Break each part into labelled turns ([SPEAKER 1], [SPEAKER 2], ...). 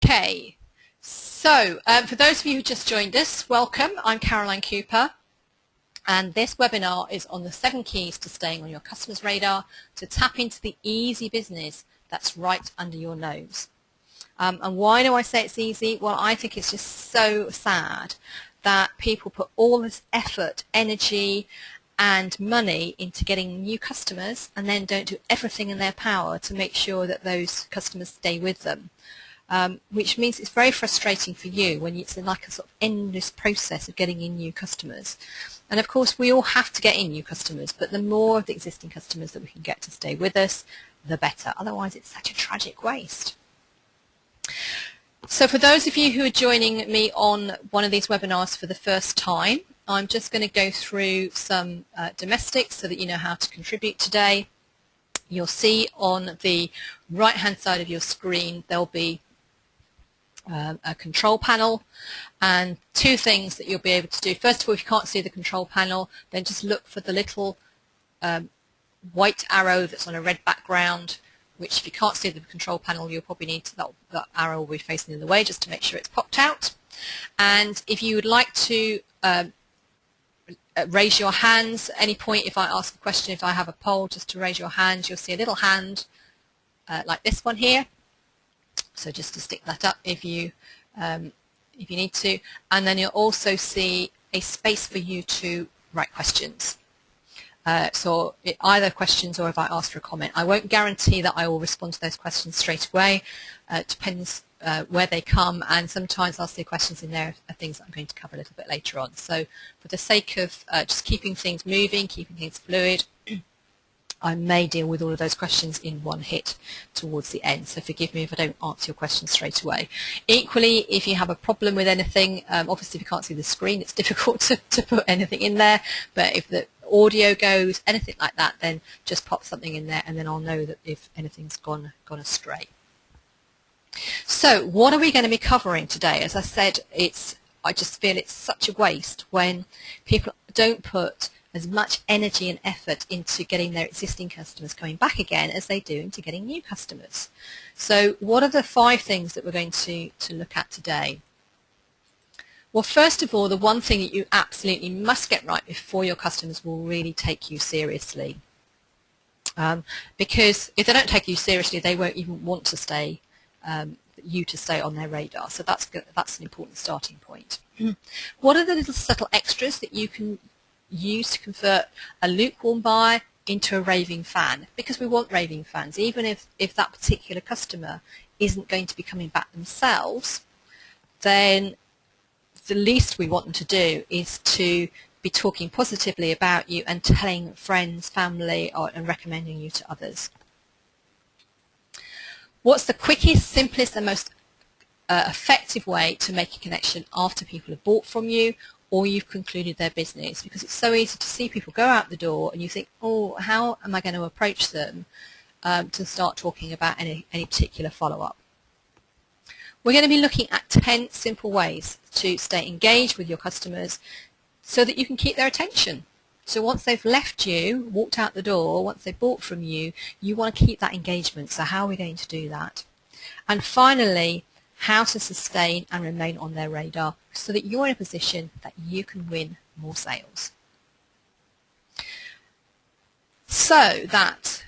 [SPEAKER 1] Okay, so for those of you who just joined us, welcome. I'm Caroline Cooper, and this webinar is on the 7 keys to staying on your customer's radar to tap into the easy business that's right under your nose. And why do I say it's easy? Well, I think it's just so sad that people put all this effort, energy, and money into getting new customers and then don't do everything in their power to make sure that those customers stay with them. Which means it's very frustrating for you when it's like a sort of endless process of getting in new customers. And of course we all have to get in new customers, but the more of the existing customers that we can get to stay with us, the better. Otherwise it's such a tragic waste. So for those of you who are joining me on one of these webinars for the first time, I'm just going to go through some domestics so that you know how to contribute today. You'll see on the right hand side of your screen there'll be a control panel, and 2 things that you'll be able to do. First of all, if you can't see the control panel, then just look for the little white arrow that's on a red background, which if you can't see the control panel, you'll probably need to, that arrow will be facing in the way just to make sure it's popped out. And if you would like to raise your hands at any point, if I ask a question, if I have a poll, just to raise your hand, you'll see a little hand like this one here. So just to stick that up if you need to, and then you'll also see a space for you to write questions. So either questions or if I ask for a comment. I won't guarantee that I will respond to those questions straight away. It depends where they come, and sometimes I'll see questions in there are things that I'm going to cover a little bit later on. So for the sake of just keeping things moving, keeping things fluid, I may deal with all of those questions in one hit towards the end, so forgive me if I don't answer your questions straight away. Equally, if you have a problem with anything, obviously if you can't see the screen it's difficult to put anything in there, but if the audio goes, anything like that, then just pop something in there and then I'll know that if anything's gone astray. So what are we going to be covering today? As I said, I just feel it's such a waste when people don't put as much energy and effort into getting their existing customers coming back again as they do into getting new customers. So what are the 5 things that we're going to look at today? Well, first of all, the one thing that you absolutely must get right before your customers will really take you seriously. Because if they don't take you seriously, they won't even want to stay, you to stay on their radar. So that's an important starting point. What are the little subtle extras that you can use to convert a lukewarm buyer into a raving fan? Because we want raving fans, even if that particular customer isn't going to be coming back themselves, then the least we want them to do is to be talking positively about you and telling friends, family, and recommending you to others. What's the quickest, simplest and most effective way to make a connection after people have bought from you or you've concluded their business? Because it's so easy to see people go out the door and you think, oh, how am I going to approach them to start talking about any particular follow-up? We're going to be looking at 10 simple ways to stay engaged with your customers so that you can keep their attention. So once they've left you, walked out the door, once they've bought from you, you want to keep that engagement. So how are we going to do that? And finally, how to sustain and remain on their radar so that you're in a position that you can win more sales. So that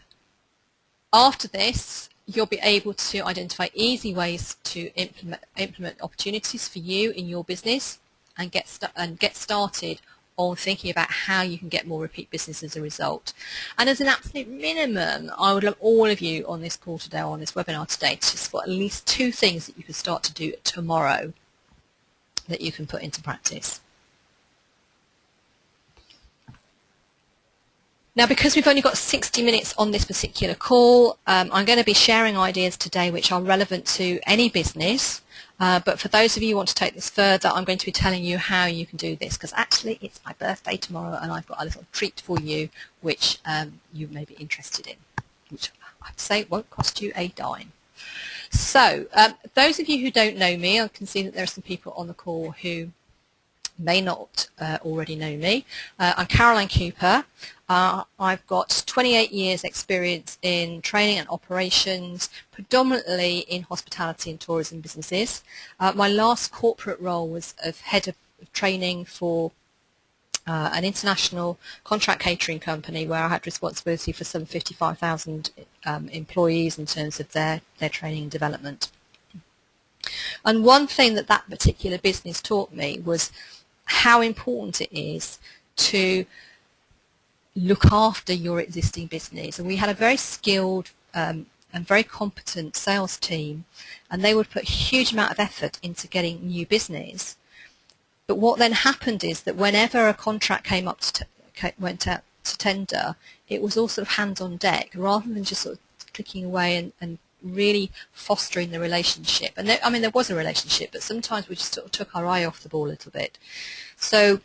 [SPEAKER 1] after this, you'll be able to identify easy ways to implement opportunities for you in your business and get started on thinking about how you can get more repeat business as a result. And as an absolute minimum, I would love all of you on this call today, or on this webinar today, to spot at least 2 things that you can start to do tomorrow that you can put into practice. Now, because we've only got 60 minutes on this particular call, I'm going to be sharing ideas today which are relevant to any business. But for those of you who want to take this further, I'm going to be telling you how you can do this, because actually it's my birthday tomorrow and I've got a little treat for you which you may be interested in, which I'd say won't cost you a dime. So those of you who don't know me, I can see that there are some people on the call who may not already know me. I'm Caroline Cooper. I've got 28 years experience in training and operations, predominantly in hospitality and tourism businesses. My last corporate role was of head of training for an international contract catering company where I had responsibility for some 55,000 employees in terms of their training and development. And one thing that that particular business taught me was how important it is to look after your existing business. And we had a very skilled and very competent sales team, and they would put a huge amount of effort into getting new business. But what then happened is that whenever a contract came up went out to tender, it was all sort of hands on deck rather than just sort of clicking away and really fostering the relationship. And there, I mean, there was a relationship, but sometimes we just sort of took our eye off the ball a little bit. So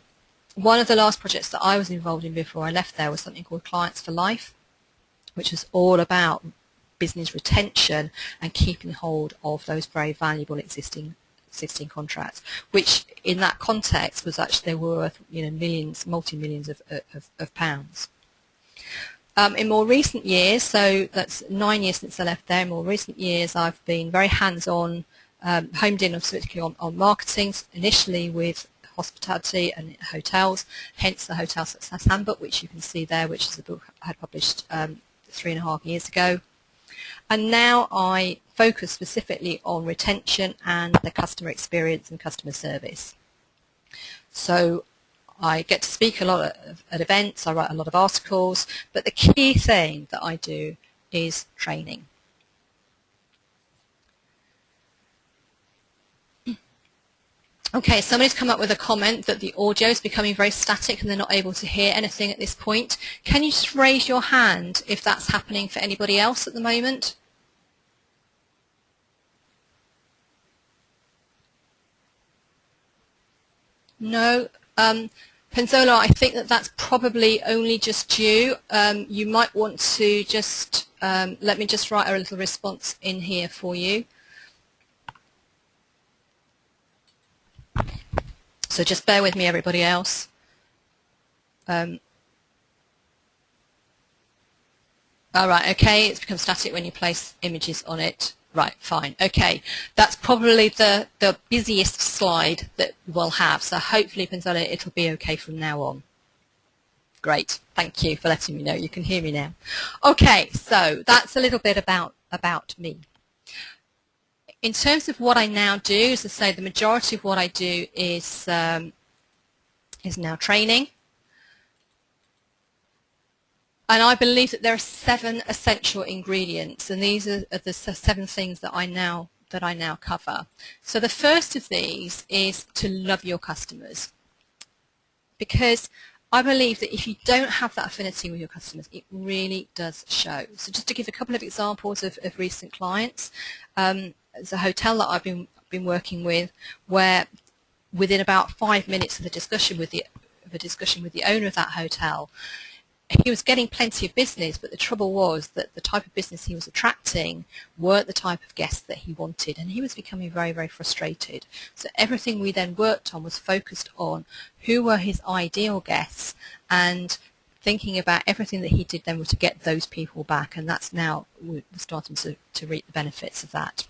[SPEAKER 1] one of the last projects that I was involved in before I left there was something called Clients for Life, which was all about business retention and keeping hold of those very valuable existing contracts, which in that context was actually, they were worth, you know, millions, multi-millions of pounds. In more recent years, so that's 9 years since I left there, in more recent years I've been very hands-on, homed in particularly on marketing, initially with hospitality and hotels, hence the Hotel Success Handbook, which you can see there, which is a book I had published 3.5 years ago. And now I focus specifically on retention and the customer experience and customer service. So I get to speak a lot at events, I write a lot of articles, but the key thing that I do is training. Okay, somebody's come up with a comment that the audio is becoming very static and they're not able to hear anything at this point. Can you just raise your hand if that's happening for anybody else at the moment? No. Penzola, I think that's probably only just you. You might want to just, let me just write a little response in here for you. So just bear with me, everybody else. All right, okay, it's become static when you place images on it. Right, fine, okay. That's probably the busiest slide that we'll have, so hopefully, Penzola, it'll be okay from now on. Great, thank you for letting me know. You can hear me now. Okay, so that's a little bit about me. In terms of what I now do, as I say, the majority of what I do is now training. And I believe that there are 7 essential ingredients, and these are the 7 things that I now cover. So the first of these is to love your customers, because I believe that if you don't have that affinity with your customers, it really does show. So just to give a couple of examples of recent clients, there's a hotel that I've been working with where within about 5 minutes of the discussion with the owner of that hotel, he was getting plenty of business, but the trouble was that the type of business he was attracting weren't the type of guests that he wanted, and he was becoming very, very frustrated. So everything we then worked on was focused on who were his ideal guests, and thinking about everything that he did then was to get those people back, and that's now we're starting to reap the benefits of that.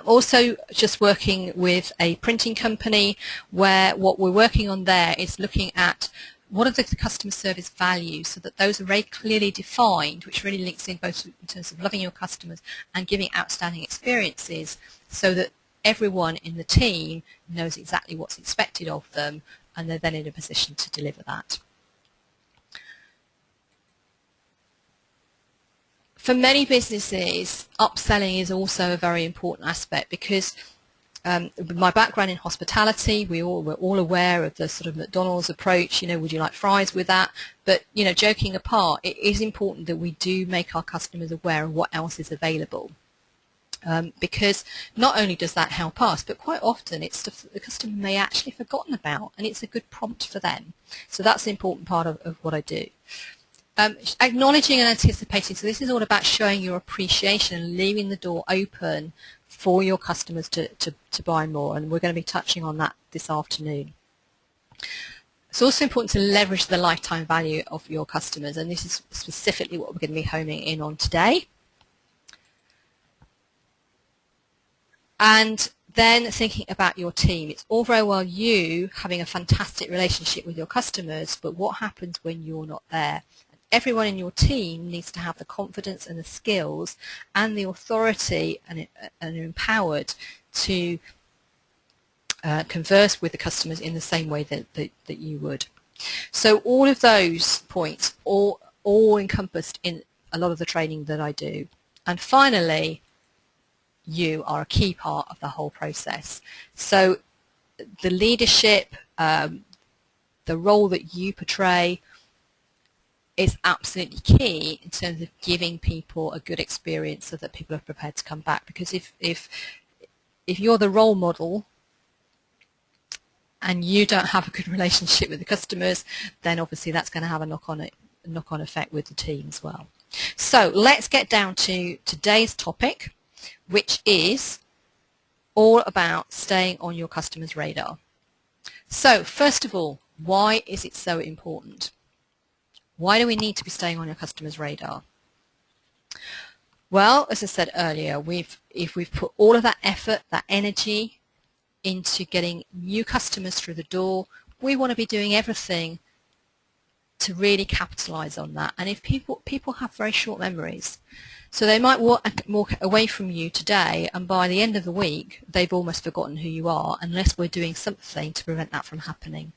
[SPEAKER 1] Also just working with a printing company where what we're working on there is looking at what are the customer service values, so that those are very clearly defined, which really links in both in terms of loving your customers and giving outstanding experiences, so that everyone in the team knows exactly what's expected of them, and they're then in a position to deliver that. For many businesses, upselling is also a very important aspect, because with my background in hospitality, we're all aware of the sort of McDonald's approach, you know, would you like fries with that? But, you know, joking apart, it is important that we do make our customers aware of what else is available. Because not only does that help us, but quite often it's stuff that the customer may actually have forgotten about, and it's a good prompt for them. So that's an important part of what I do. Acknowledging and anticipating, so this is all about showing your appreciation and leaving the door open for your customers to buy more, and we're going to be touching on that this afternoon. It's also important to leverage the lifetime value of your customers, and this is specifically what we're going to be homing in on today. And then thinking about your team. It's all very well you having a fantastic relationship with your customers, but what happens when you're not there? Everyone in your team needs to have the confidence and the skills and the authority and are empowered to converse with the customers in the same way that you would. So all of those points all encompassed in a lot of the training that I do. And finally, you are a key part of the whole process. So the leadership, the role that you portray is absolutely key in terms of giving people a good experience so that people are prepared to come back. Because if you're the role model and you don't have a good relationship with the customers, then obviously that's going to have a knock-on effect with the team as well. So let's get down to today's topic, which is all about staying on your customer's radar. So first of all, why is it so important? Why do we need to be staying on your customer's radar? Well, as I said earlier, if we've put all of that effort, that energy into getting new customers through the door, we want to be doing everything to really capitalize on that. And if people have very short memories, so they might walk away from you today, and by the end of the week, they've almost forgotten who you are, unless we're doing something to prevent that from happening.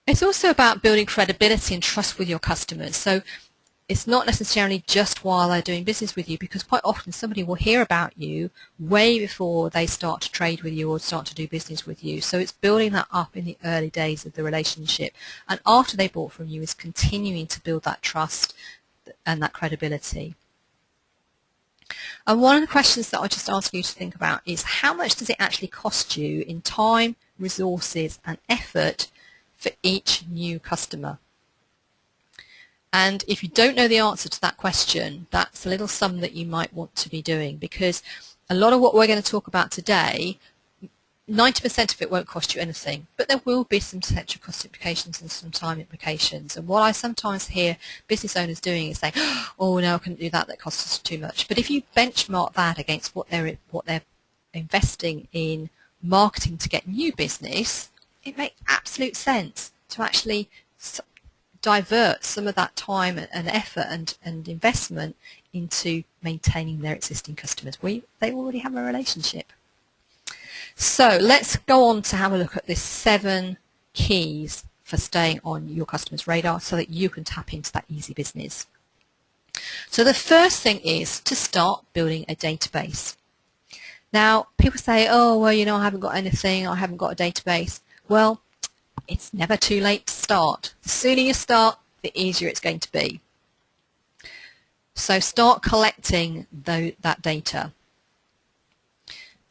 [SPEAKER 1] It's also about building credibility and trust with your customers. So it's not necessarily just while they're doing business with you, because quite often somebody will hear about you way before they start to trade with you or start to do business with you. So it's building that up in the early days of the relationship. And after they bought from you, is continuing to build that trust and that credibility. And one of the questions that I just ask you to think about is, how much does it actually cost you in time, resources and effort for each new customer? And if you don't know the answer to that question, that's a little sum that you might want to be doing, because a lot of what we're going to talk about today, 90% of it won't cost you anything, but there will be some potential cost implications and some time implications. And what I sometimes hear business owners doing is saying, oh no, I couldn't do that, that costs us too much. But if you benchmark that against what they're investing in marketing to get new business, it makes absolute sense to actually divert some of that time and effort and investment into maintaining their existing customers. They already have a relationship. So let's go on to have a look at this 7 keys for staying on your customer's radar so that you can tap into that easy business. So the first thing is to start building a database. Now, people say, oh, well, you know, I haven't got anything, I haven't got a database. Well, it's never too late to start. The sooner you start, the easier it's going to be. So start collecting that data.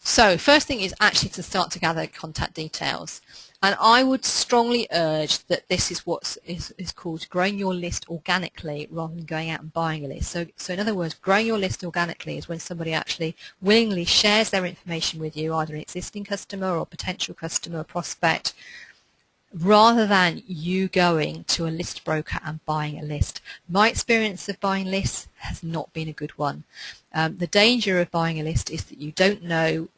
[SPEAKER 1] So first thing is actually to start to gather contact details. And I would strongly urge that this is what is called growing your list organically rather than going out and buying a list. So in other words, growing your list organically is when somebody actually willingly shares their information with you, either an existing customer or potential customer or prospect, rather than you going to a list broker and buying a list. My experience of buying lists has not been a good one. The danger of buying a list is that you don't know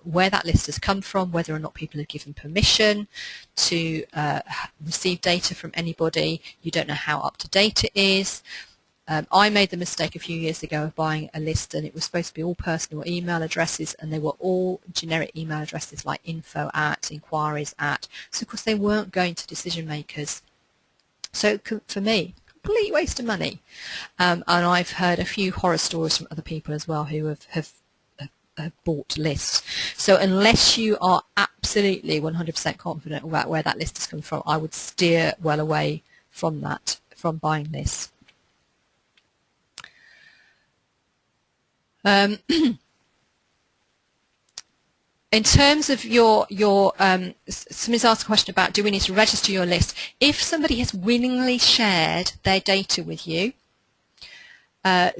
[SPEAKER 1] where that list has come from, whether or not people have given permission to receive data from anybody. You don't know how up to date it is. I made the mistake a few years ago of buying a list, and it was supposed to be all personal email addresses, and they were all generic email addresses like info at, inquiries at. So of course they weren't going to decision makers. So for me, complete waste of money. And I've heard a few horror stories from other people as well who have bought lists. So unless you are absolutely 100% confident about where that list has come from, I would steer well away from that, from buying lists. In terms of somebody's asked a question about, do we need to register your list? If somebody has willingly shared their data with you,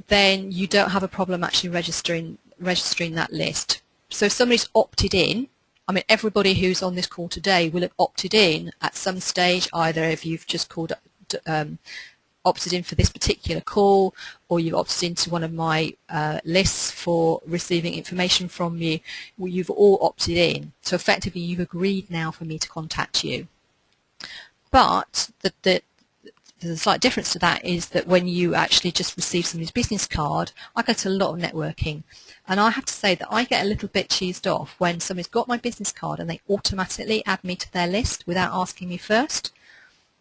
[SPEAKER 1] then you don't have a problem actually registering that list. So if somebody's opted in, I mean, everybody who's on this call today will have opted in at some stage, either if you've just called opted in for this particular call, or you've opted into one of my lists for receiving information from you. Well, you've all opted in. So effectively, you've agreed now for me to contact you. But there's a slight difference to that is that when you actually just receive somebody's business card, I go to a lot of networking. And I have to say that I get a little bit cheesed off when somebody's got my business card and they automatically add me to their list without asking me first.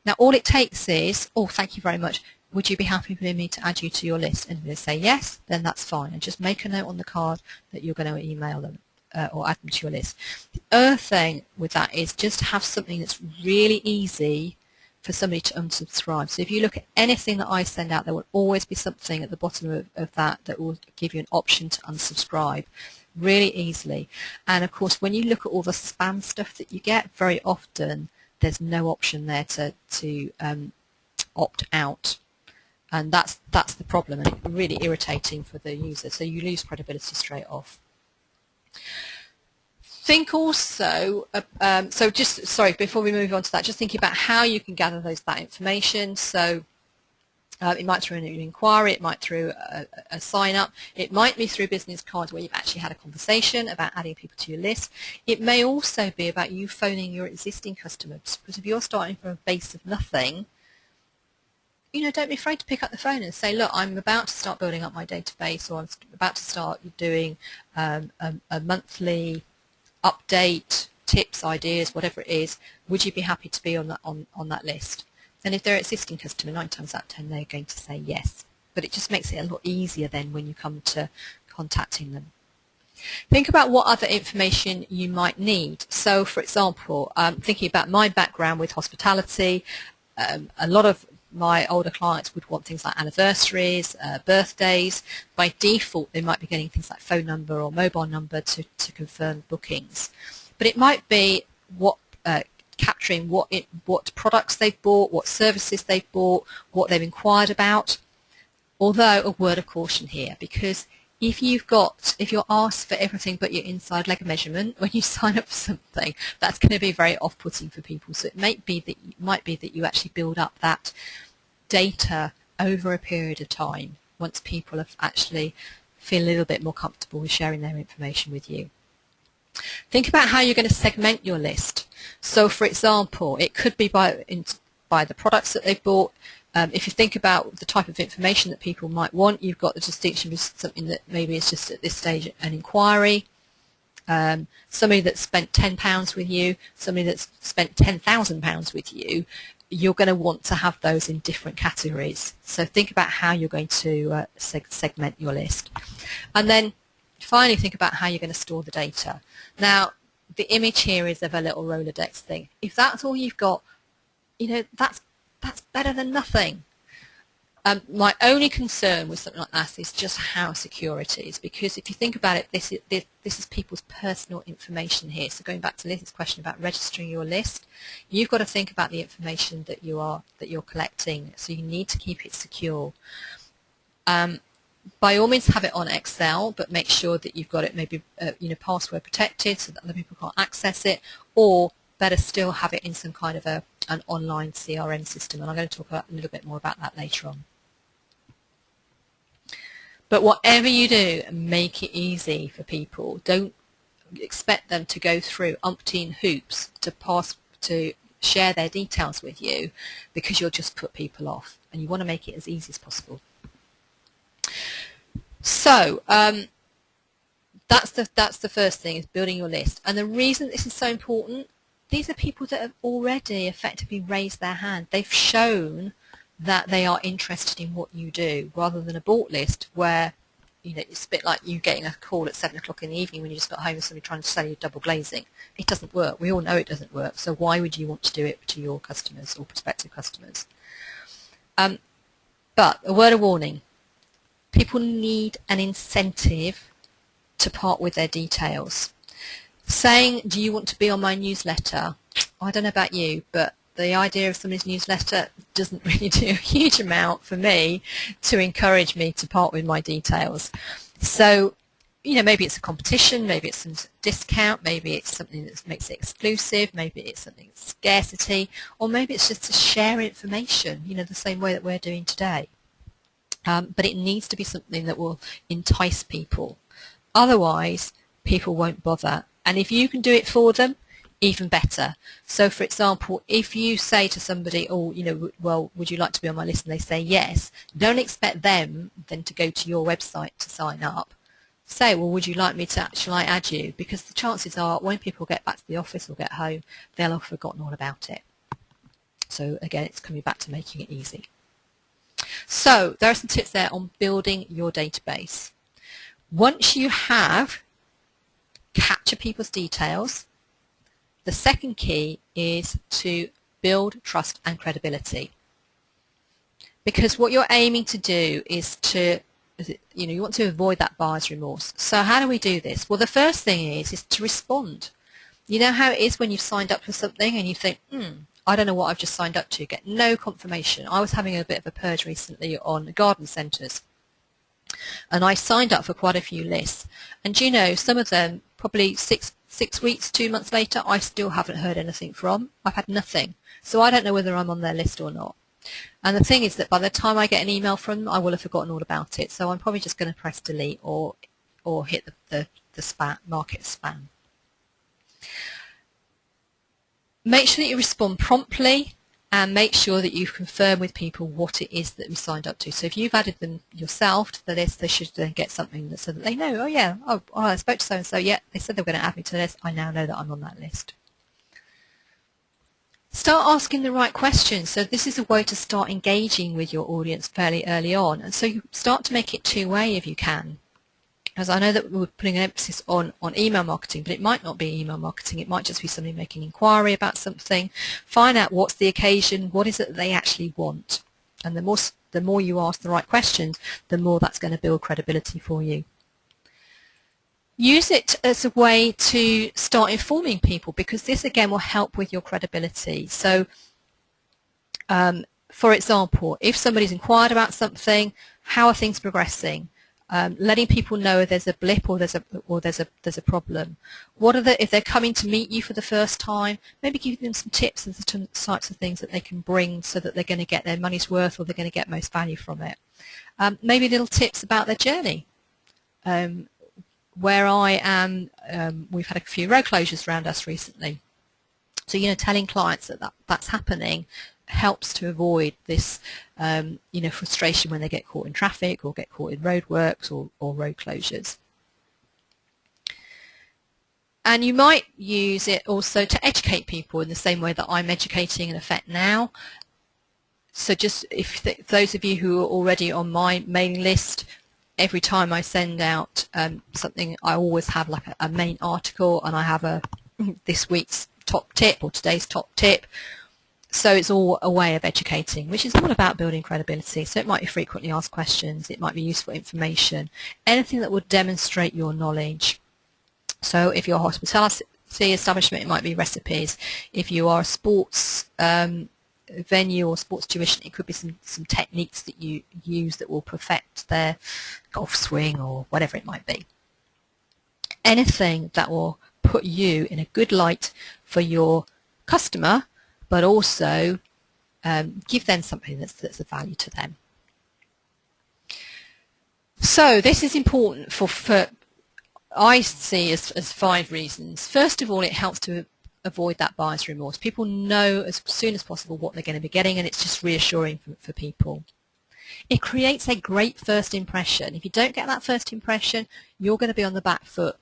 [SPEAKER 1] Now, all it takes is, oh, thank you very much. Would you be happy for me to add you to your list? And if they say yes, then that's fine. And just make a note on the card that you're going to email them or add them to your list. The other thing with that is just have something that's really easy for somebody to unsubscribe. So if you look at anything that I send out, there will always be something at the bottom of that will give you an option to unsubscribe really easily. And of course, when you look at all the spam stuff that you get, very often there's no option there to opt out, and that's the problem, and it's really irritating for the user. So you lose credibility straight off. Think also, so just sorry, before we move on to that, just thinking about how you can gather that information. So it might through an inquiry, it might through a sign up, it might be through business cards where you've actually had a conversation about adding people to your list. It may also be about you phoning your existing customers, because if you're starting from a base of nothing, don't be afraid to pick up the phone and say, look, I'm about to start building up my database, or I'm about to start doing a monthly update, tips, ideas, whatever it is. Would you be happy to be on that list? And if they're an existing customer, 9 times out of 10, they're going to say yes. But it just makes it a lot easier then when you come to contacting them. Think about what other information you might need. So, for example, thinking about my background with hospitality, a lot of my older clients would want things like anniversaries, birthdays. By default, they might be getting things like phone number or mobile number to confirm bookings. But it might be capturing what products they've bought, what services they've bought, what they've inquired about. Although a word of caution here, because if you're asked for everything but your inside leg measurement when you sign up for something, that's going to be very off-putting for people. So it might be that you actually build up that data over a period of time once people have actually feel a little bit more comfortable with sharing their information with you. Think about how you're going to segment your list. So, for example, it could be by the products that they've bought. If you think about the type of information that people might want, you've got the distinction with something that maybe is just at this stage an inquiry, somebody that's spent £10 with you, somebody that's spent £10,000 with you. You're going to want to have those in different categories. So think about how you're going to segment your list. And then finally think about how you're going to store the data. Now, the image here is of a little Rolodex thing. If that's all you've got, that's better than nothing. My only concern with something like that is just how secure it is, because if you think about it, this is people's personal information here. So going back to Liz's question about registering your list, you've got to think about the information that you're collecting. So you need to keep it secure. By all means, have it on Excel, but make sure that you've got it maybe password protected so that other people can't access it, or better still, have it in some kind of an online CRM system. And I'm going to talk a little bit more about that later on. But whatever you do, make it easy for people. Don't expect them to go through umpteen hoops to share their details with you, because you'll just put people off. And you want to make it as easy as possible. So that's the first thing, is building your list. And the reason this is so important, these are people that have already effectively raised their hand. They've shown that they are interested in what you do, rather than a bought list where it's a bit like you getting a call at 7 o'clock in the evening when you just got home and somebody trying to sell you double glazing. It doesn't work. We all know it doesn't work. So why would you want to do it to your customers or prospective customers? But a word of warning. People need an incentive to part with their details. Saying, do you want to be on my newsletter? I don't know about you, but the idea of somebody's newsletter doesn't really do a huge amount for me to encourage me to part with my details. So, maybe it's a competition, maybe it's some discount, maybe it's something that makes it exclusive, maybe it's something that's scarcity, or maybe it's just to share information, the same way that we're doing today. But it needs to be something that will entice people. Otherwise, people won't bother. And if you can do it for them, even better. So, for example, if you say to somebody, well, would you like to be on my list? And they say yes, don't expect them then to go to your website to sign up. Say, well, would you like me to actually add you? Because the chances are when people get back to the office or get home, they'll have forgotten all about it. So, again, it's coming back to making it easy. So, there are some tips there on building your database. Once you have captured people's details, the second key is to build trust and credibility. Because what you're aiming to do is to, you want to avoid that buyer's remorse. So how do we do this? Well, the first thing is to respond. You know how it is when you've signed up for something and you think, I don't know what I've just signed up to, get no confirmation. I was having a bit of a purge recently on garden centres. And I signed up for quite a few lists. And some of them, probably six weeks, 2 months later, I still haven't heard anything from. I've had nothing. So I don't know whether I'm on their list or not. And the thing is that by the time I get an email from them, I will have forgotten all about it. So I'm probably just going to press delete or hit the spam, mark it as spam. Make sure that you respond promptly and make sure that you confirm with people what it is that we signed up to. So if you've added them yourself to the list, they should then get something so that they know, I spoke to so-and-so, they said they were going to add me to the list. I now know that I'm on that list. Start asking the right questions. So this is a way to start engaging with your audience fairly early on. And so you start to make it two-way if you can. As I know that we're putting an emphasis on email marketing, but it might not be email marketing. It might just be somebody making an inquiry about something. Find out what's the occasion, what is it that they actually want. And the more you ask the right questions, the more that's going to build credibility for you. Use it as a way to start informing people, because this again will help with your credibility. So, for example, if somebody's inquired about something, how are things progressing? Letting people know if there's a blip or there's a problem. If they're coming to meet you for the first time, maybe give them some tips of the types of things that they can bring so that they're going to get their money's worth or they're going to get most value from it. Maybe little tips about their journey. Where I am, we've had a few road closures around us recently. So, telling clients that that's happening helps to avoid this, frustration when they get caught in traffic or get caught in roadworks or road closures. And you might use it also to educate people in the same way that I'm educating in effect now. So just if those of you who are already on my mailing list, every time I send out something, I always have like a main article, and I have this week's top tip or today's top tip. So it's all a way of educating, which is all about building credibility. So it might be frequently asked questions, it might be useful information, anything that would demonstrate your knowledge. So if you're a hospitality establishment, it might be recipes. If you are a sports venue or sports tuition, it could be some techniques that you use that will perfect their golf swing or whatever it might be. Anything that will put you in a good light for your customer, but also give them something that's of value to them. So this is important for I see as 5 reasons. First of all, it helps to avoid that buyer's remorse. People know as soon as possible what they're going to be getting, and it's just reassuring for people. It creates a great first impression. If you don't get that first impression, you're going to be on the back foot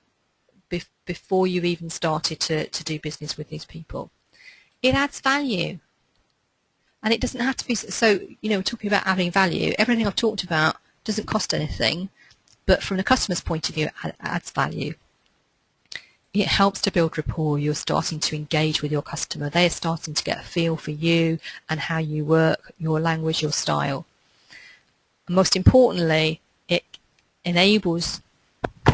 [SPEAKER 1] before you've even started to do business with these people. It adds value. And it doesn't have to be, so, talking about adding value, everything I've talked about doesn't cost anything, but from the customer's point of view, it adds value. It helps to build rapport. You're starting to engage with your customer. They are starting to get a feel for you and how you work, your language, your style. And most importantly, it enables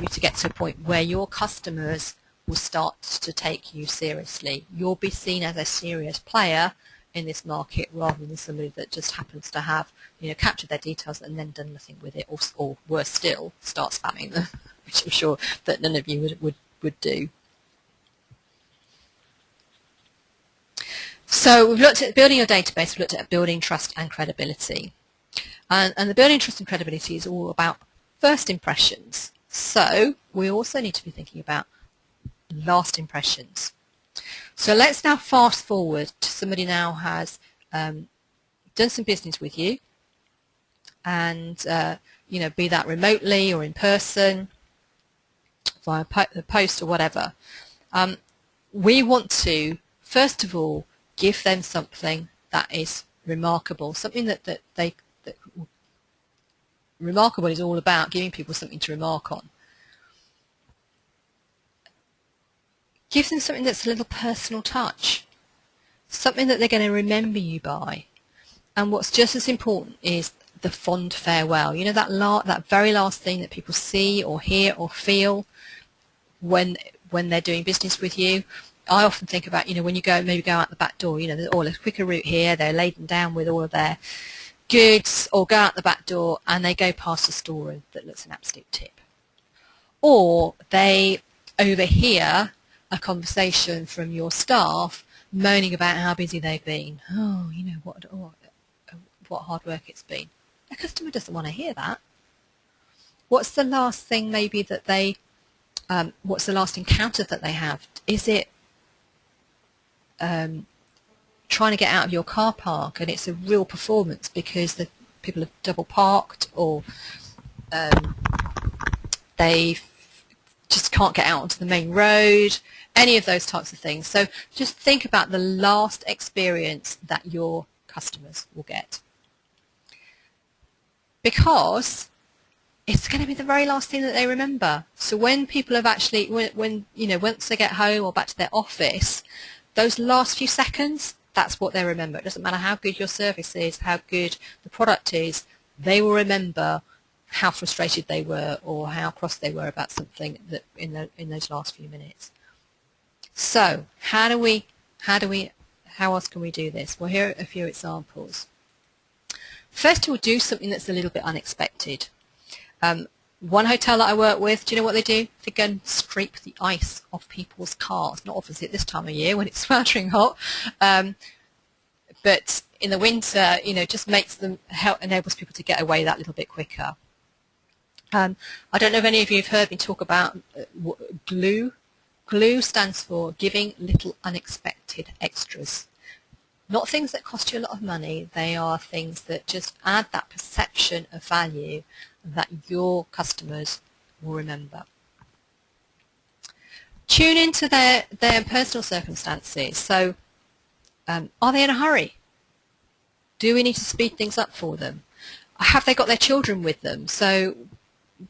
[SPEAKER 1] you to get to a point where your customers will start to take you seriously. You'll be seen as a serious player in this market, rather than somebody that just happens to have, captured their details and then done nothing with it, or worse still, start spamming them, which I'm sure that none of you would do. So we've looked at building your database, we've looked at building trust and credibility. And the building trust and credibility is all about first impressions. So we also need to be thinking about last impressions. So let's now fast forward to somebody now has done some business with you, and be that remotely or in person, via post or whatever. We want to, first of all, give them something that is remarkable, something that remarkable is all about, giving people something to remark on. Give them something that's a little personal touch, something that they're going to remember you by. And what's just as important is the fond farewell. That very last thing that people see or hear or feel when they're doing business with you. I often think about, when you maybe go out the back door, there's a quicker route here, they're laden down with all of their goods, or go out the back door and they go past a storeroom that looks an absolute tip. Or they overhear a conversation from your staff moaning about how busy they've been. What hard work it's been. The customer doesn't want to hear that. What's the last thing maybe that they, what's the last encounter that they have? Is it trying to get out of your car park and it's a real performance because the people have double parked, or they just can't get out onto the main road, any of those types of things. So just think about the last experience that your customers will get, because it's going to be the very last thing that they remember. So when people have actually, once they get home or back to their office, those last few seconds, that's what they remember. It doesn't matter how good your service is, how good the product is, they will remember how frustrated they were or how cross they were about something that in those last few minutes. So how else can we do this? Well, here are a few examples. First, we'll do something that's a little bit unexpected. One hotel that I work with, do you know what they do? They go and scrape the ice off people's cars. Not obviously at this time of year when it's sweltering hot, but in the winter, just enables people to get away that little bit quicker. I don't know if any of you have heard me talk about glue. Glue stands for giving little unexpected extras. Not things that cost you a lot of money, they are things that just add that perception of value that your customers will remember. Tune into their personal circumstances. So are they in a hurry? Do we need to speed things up for them? Have they got their children with them? So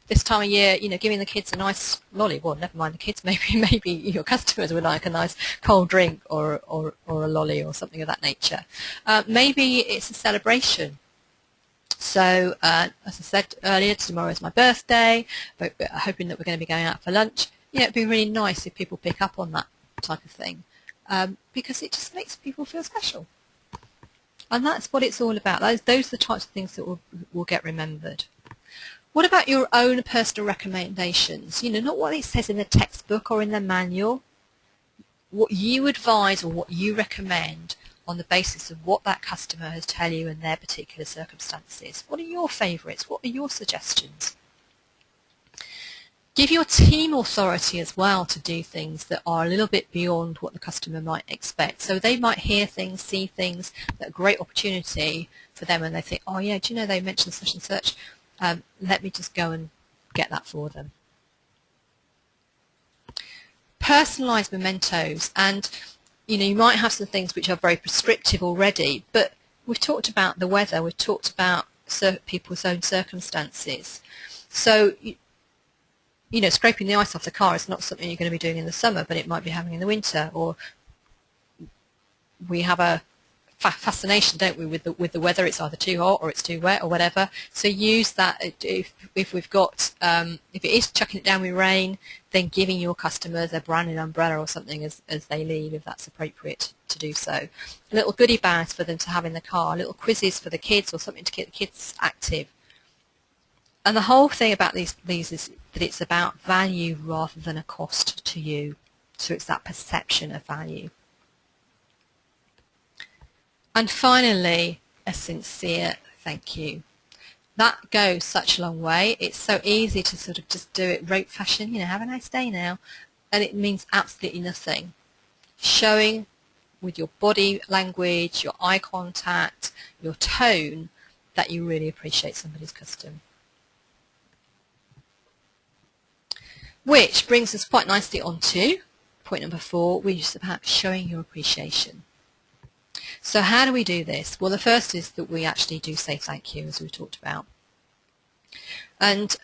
[SPEAKER 1] this time of year, giving the kids a nice lolly, well, never mind the kids, maybe your customers would like a nice cold drink or a lolly or something of that nature. Maybe it's a celebration. So, as I said earlier, tomorrow is my birthday, but hoping that we're going to be going out for lunch. It'd be really nice if people pick up on that type of thing, because it just makes people feel special. And that's what it's all about. Those are the types of things that will get remembered. What about your own personal recommendations? Not what it says in the textbook or in the manual. What you advise or what you recommend on the basis of what that customer has tell you in their particular circumstances. What are your favourites? What are your suggestions? Give your team authority as well to do things that are a little bit beyond what the customer might expect. So they might hear things, see things that are a great opportunity for them, and they think, oh yeah, do you know they mentioned such and such? Let me just go and get that for them. Personalised mementos, and you might have some things which are very prescriptive already, but we've talked about the weather, we've talked about people's own circumstances. So, scraping the ice off the car is not something you're going to be doing in the summer, but it might be happening in the winter. Or we have a fascination, don't we, with the weather? It's either too hot or it's too wet or whatever. So use that if we've got if it is chucking it down with rain, then giving your customers a branded umbrella or something as they leave, if that's appropriate to do so. Little goodie bags for them to have in the car, little quizzes for the kids or something to get the kids active. And the whole thing about these is that it's about value rather than a cost to you. So it's that perception of value. And finally, a sincere thank you. That goes such a long way. It's so easy to sort of just do it rote fashion, have a nice day now. And it means absolutely nothing. Showing with your body language, your eye contact, your tone, that you really appreciate somebody's custom. Which brings us quite nicely on to point number 4, which is about showing your appreciation. So how do we do this? Well, the first is that we actually do say thank you, as we talked about. And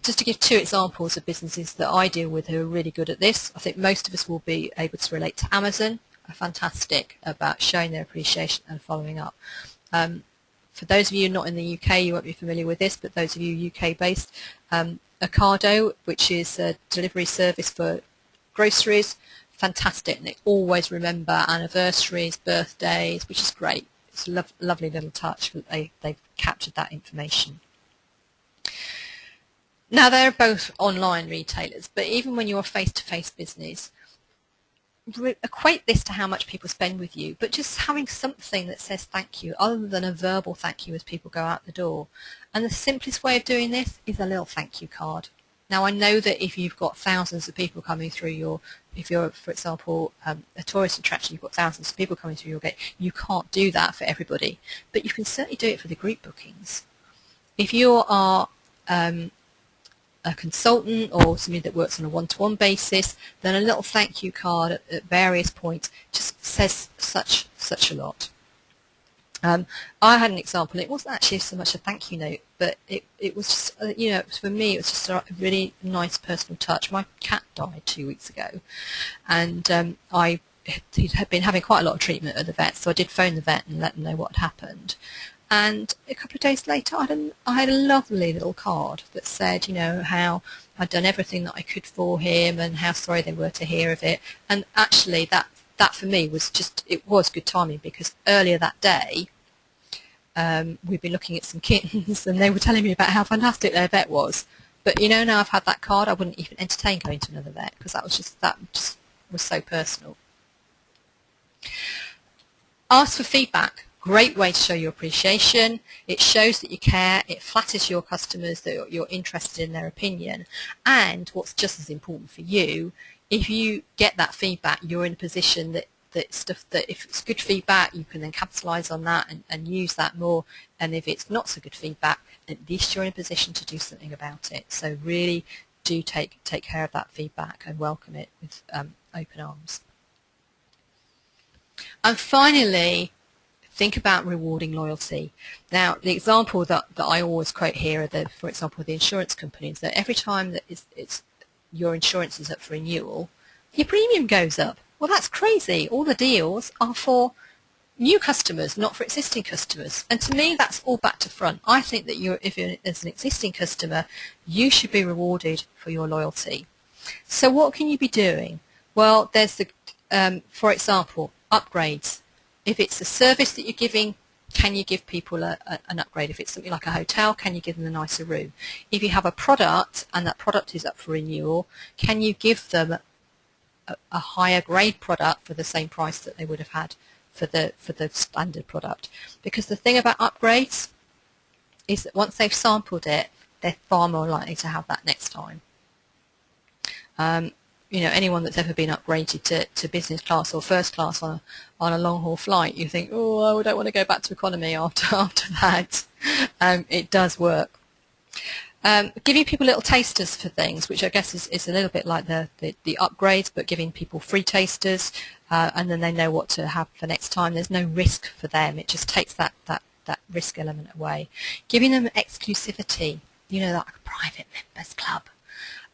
[SPEAKER 1] just to give 2 examples of businesses that I deal with who are really good at this, I think most of us will be able to relate to Amazon, are fantastic about showing their appreciation and following up. For those of you not in the UK, you won't be familiar with this, but those of you UK-based, Ocado, which is a delivery service for groceries, fantastic, and they always remember anniversaries, birthdays, which is great. It's a lovely little touch that they've captured that information. Now, they're both online retailers, but even when you're a face-to-face business, equate this to how much people spend with you, but just having something that says thank you other than a verbal thank you as people go out the door. And the simplest way of doing this is a little thank you card. Now, I know that if you've got thousands of people coming through if you're, for example, a tourist attraction, you've got thousands of people coming through your gate, you can't do that for everybody, but you can certainly do it for the group bookings. If you are a consultant or somebody that works on a one-to-one basis, then a little thank you card at various points just says such a lot. I had an example. It wasn't actually so much a thank you note, but it was just, for me, it was just a really nice personal touch. My cat died 2 weeks ago, and I had been having quite a lot of treatment at the vet, so I did phone the vet and let them know what had happened. And a couple of days later, I had a lovely little card that said, how I'd done everything that I could for him and how sorry they were to hear of it. And actually, that for me was it was good timing, because earlier that day, we'd been looking at some kittens and they were telling me about how fantastic their vet was. But now I've had that card, I wouldn't even entertain going to another vet, because that just was so personal. Ask for feedback. Great way to show your appreciation. It shows that you care. It flatters your customers that you're interested in their opinion. And what's just as important for you, if you get that feedback, you're in a position that if it's good feedback, you can then capitalize on that and use that more. And if it's not so good feedback, at least you're in a position to do something about it. So really do take care of that feedback and welcome it with open arms. And finally, think about rewarding loyalty. Now, the example that I always quote here are for example, the insurance companies, that every time that your insurance is up for renewal, your premium goes up. Well, that's crazy. All the deals are for new customers, not for existing customers. And to me, that's all back to front. I think that if you're as an existing customer, you should be rewarded for your loyalty. So what can you be doing? Well, there's for example, upgrades. If it's a service that you're giving, can you give people an upgrade? If it's something like a hotel, can you give them a nicer room? If you have a product and that product is up for renewal, can you give them a higher grade product for the same price that they would have had for the standard product? Because the thing about upgrades is that once they've sampled it, they're far more likely to have that next time. Anyone that's ever been upgraded to business class or first class on a long haul flight, you think, oh, I don't want to go back to economy after that. It does work. Giving people little tasters for things, which I guess is a little bit like the upgrades, but giving people free tasters, and then they know what to have for next time. There's no risk for them. It just takes that risk element away. Giving them exclusivity, like a private members club.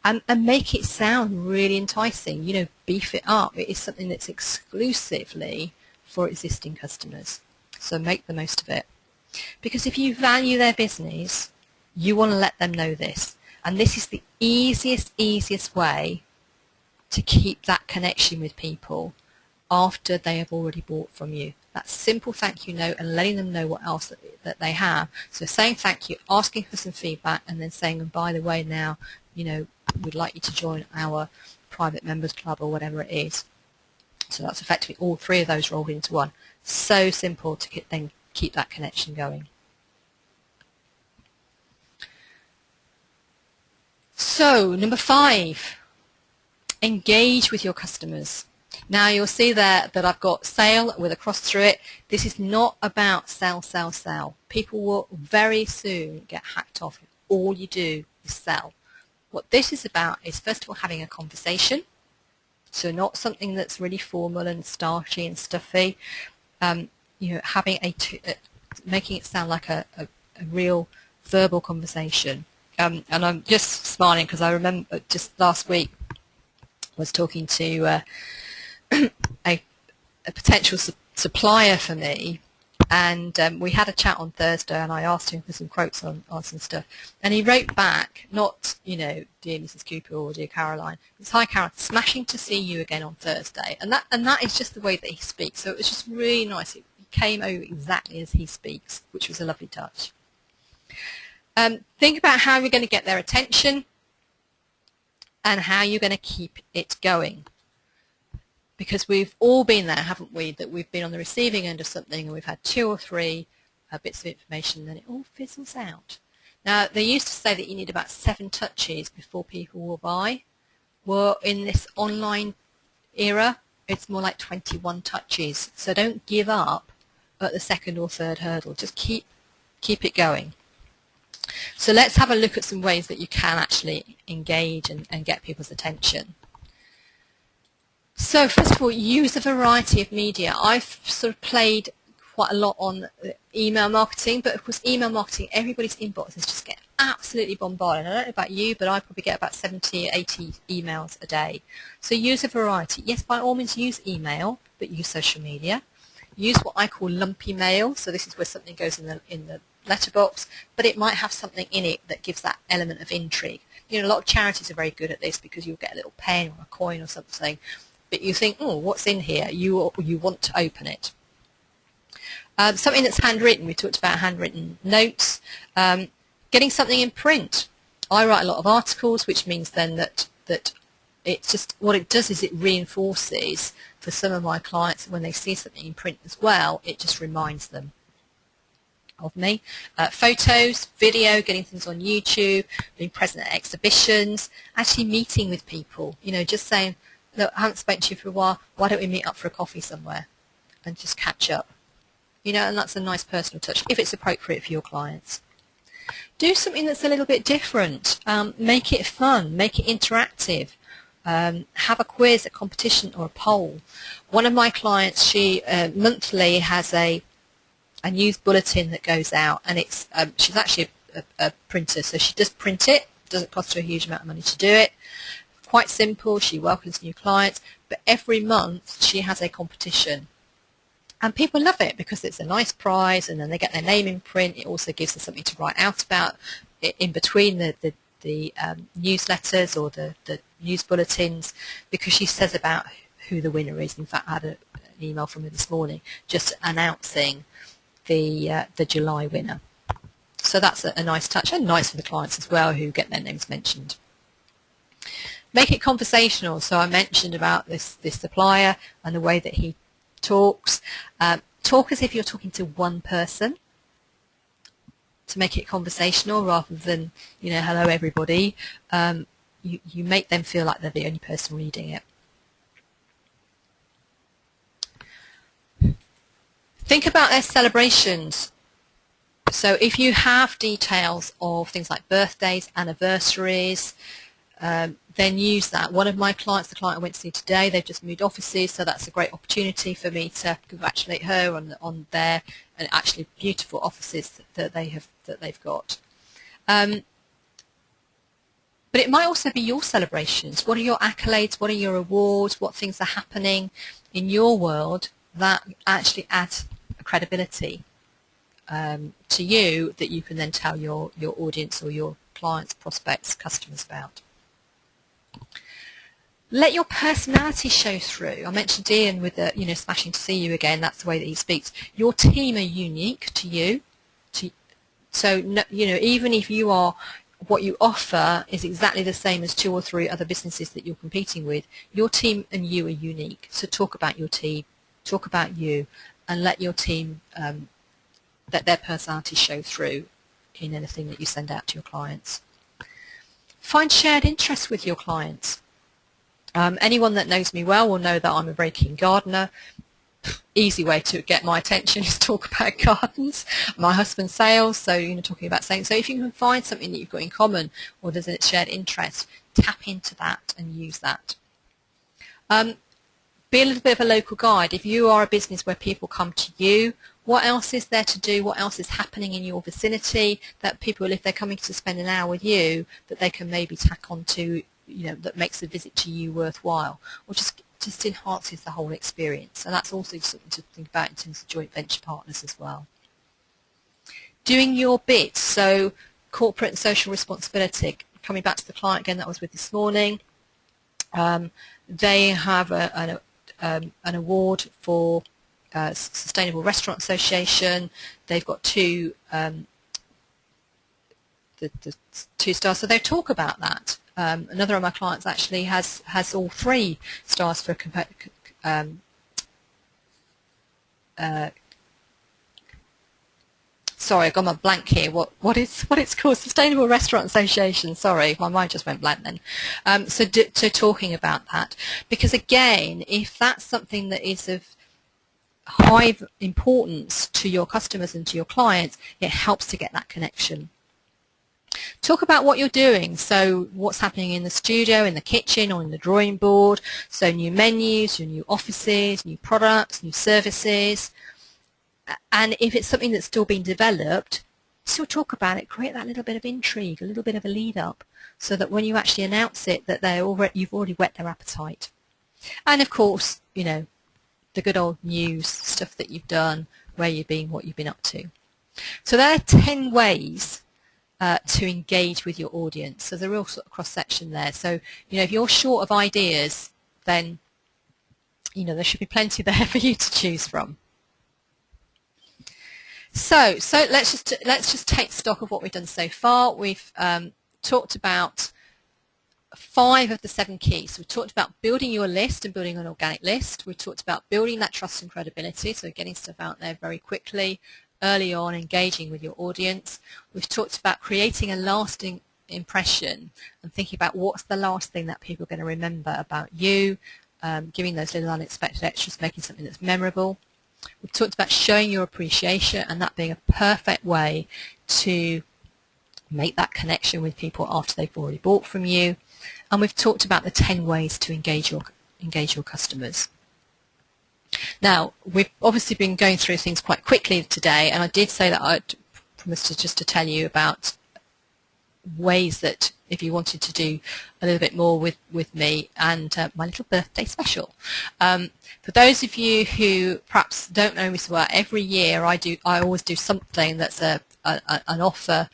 [SPEAKER 1] And make it sound really enticing, beef it up. It is something that's exclusively for existing customers. So make the most of it. Because if you value their business, you want to let them know this. And this is the easiest way to keep that connection with people after they have already bought from you. That simple thank you note and letting them know what else that they have. So saying thank you, asking for some feedback, and then saying, and by the way, now, we'd like you to join our private members club or whatever it is. So that's effectively all three of those rolled into one. So simple to then keep that connection going. So number 5, engage with your customers. Now you'll see there that I've got sale with a cross through it. This is not about sell, sell, sell. People will very soon get hacked off if all you do is sell. What this is about is, first of all, having a conversation. So not something that's really formal and starchy and stuffy. Having making it sound like a real verbal conversation. And I'm just smiling because I remember just last week I was talking to a potential supplier for me, and we had a chat on Thursday, and I asked him for some quotes on some stuff, and he wrote back, not, dear Mrs. Cooper or dear Caroline, it's, hi Caroline, smashing to see you again on Thursday, and that is just the way that he speaks. So it was just really nice. It came over exactly as he speaks, which was a lovely touch. Think about how you're going to get their attention and how you're going to keep it going. Because we've all been there, haven't we, that we've been on the receiving end of something and we've had 2 or 3 bits of information and then it all fizzles out. Now, they used to say that you need about 7 touches before people will buy. Well, in this online era, it's more like 21 touches. So don't give up at the 2nd or 3rd hurdle. Just keep it going. So let's have a look at some ways that you can actually engage and get people's attention. So first of all, use a variety of media. I've sort of played quite a lot on email marketing, but of course email marketing, everybody's inbox is just getting absolutely bombarded. I don't know about you, but I probably get about 70 or 80 emails a day. So use a variety. Yes, by all means use email, but use social media. Use what I call lumpy mail. So this is where something goes in the letterbox, but it might have something in it that gives that element of intrigue. A lot of charities are very good at this because you'll get a little pen or a coin or something, but you think, oh, what's in here? You want to open it. Something that's handwritten. We talked about handwritten notes. Getting something in print. I write a lot of articles, which means then that it's just, what it does is it reinforces for some of my clients when they see something in print as well, it just reminds them of me. Photos, video, getting things on YouTube, being present at exhibitions, actually meeting with people, just saying, look, I haven't spoken to you for a while, why don't we meet up for a coffee somewhere and just catch up? And that's a nice personal touch if it's appropriate for your clients. Do something that's a little bit different. Make it fun, make it interactive. Have a quiz, a competition, or a poll. One of my clients, she monthly has a news bulletin that goes out, and it's she's actually a printer, so she does print it. Doesn't cost her a huge amount of money to do it. Quite simple. She welcomes new clients, but every month she has a competition, and people love it because it's a nice prize, and then they get their name in print. It also gives them something to write out about in between the newsletters or the news bulletins, because she says about who the winner is. In fact, I had an email from her this morning just announcing the July winner. So that's a nice touch, and nice for the clients as well who get their names mentioned. Make it conversational. So I mentioned about this supplier and the way that he talks. Talk as if you're talking to one person to make it conversational rather than, hello everybody. You make them feel like they're the only person reading it. Think about their celebrations. So if you have details of things like birthdays, anniversaries, then use that. One of my clients, the client I went to see today, they've just moved offices, so that's a great opportunity for me to congratulate her on their and actually beautiful offices that they've got. But it might also be your celebrations. What are your accolades? What are your awards? What things are happening in your world that actually add a credibility to you that you can then tell your audience or your clients, prospects, customers about. Let your personality show through. I mentioned Ian with the, smashing to see you again. That's the way that he speaks. Your team are unique to you. So, even if what you offer is exactly the same as 2 or 3 other businesses that you're competing with, your team and you are unique. So talk about your team, talk about you, and let your team, let their personality show through in anything that you send out to your clients. Find shared interests with your clients. Anyone that knows me well will know that I'm a very keen gardener. Easy way to get my attention is talk about gardens. My husband's sales, so talking about sales. So if you can find something that you've got in common or there's a shared interest, tap into that and use that. Be a little bit of a local guide. If you are a business where people come to you, what else is there to do? What else is happening in your vicinity that people, if they're coming to spend an hour with you, that they can maybe tack on to, that makes the visit to you worthwhile, or just enhances the whole experience. And that's also something to think about in terms of joint venture partners as well. Doing your bit, so corporate and social responsibility. Coming back to the client again that I was with this morning, they have an award for Sustainable Restaurant Association. They've got 2 stars, so they talk about that. Another of my clients actually has all 3 stars for sorry, I got my blank here. What it's called? Sustainable Restaurant Association. Sorry, my mind just went blank then. So talking about that, because again, if that's something that is of high importance to your customers and to your clients, it helps to get that connection. Talk about what you're doing, so what's happening in the studio, in the kitchen, or in the drawing board, so new menus, your new offices, new products, new services, and if it's something that's still being developed, still talk about it, create that little bit of intrigue, a little bit of a lead up, so that when you actually announce it, that you've already whet their appetite. And of course, the good old news, stuff that you've done, where you've been, what you've been up to. So there are 10 ways to engage with your audience. So there's a real sort of cross-section there. So, if you're short of ideas, then, there should be plenty there for you to choose from. So let's just take stock of what we've done so far. We've talked about 5 of the 7 keys. So we've talked about building your list and building an organic list. We've talked about building that trust and credibility, so getting stuff out there very quickly, early on, engaging with your audience. We've talked about creating a lasting impression and thinking about what's the last thing that people are going to remember about you, giving those little unexpected extras, making something that's memorable. We've talked about showing your appreciation and that being a perfect way to make that connection with people after they've already bought from you. And we've talked about the 10 ways to engage your customers. Now, we've obviously been going through things quite quickly today, and I did say that I'd promised to tell you about ways that if you wanted to do a little bit more with me and my little birthday special. For those of you who perhaps don't know me so well, every year I always do something that's an offer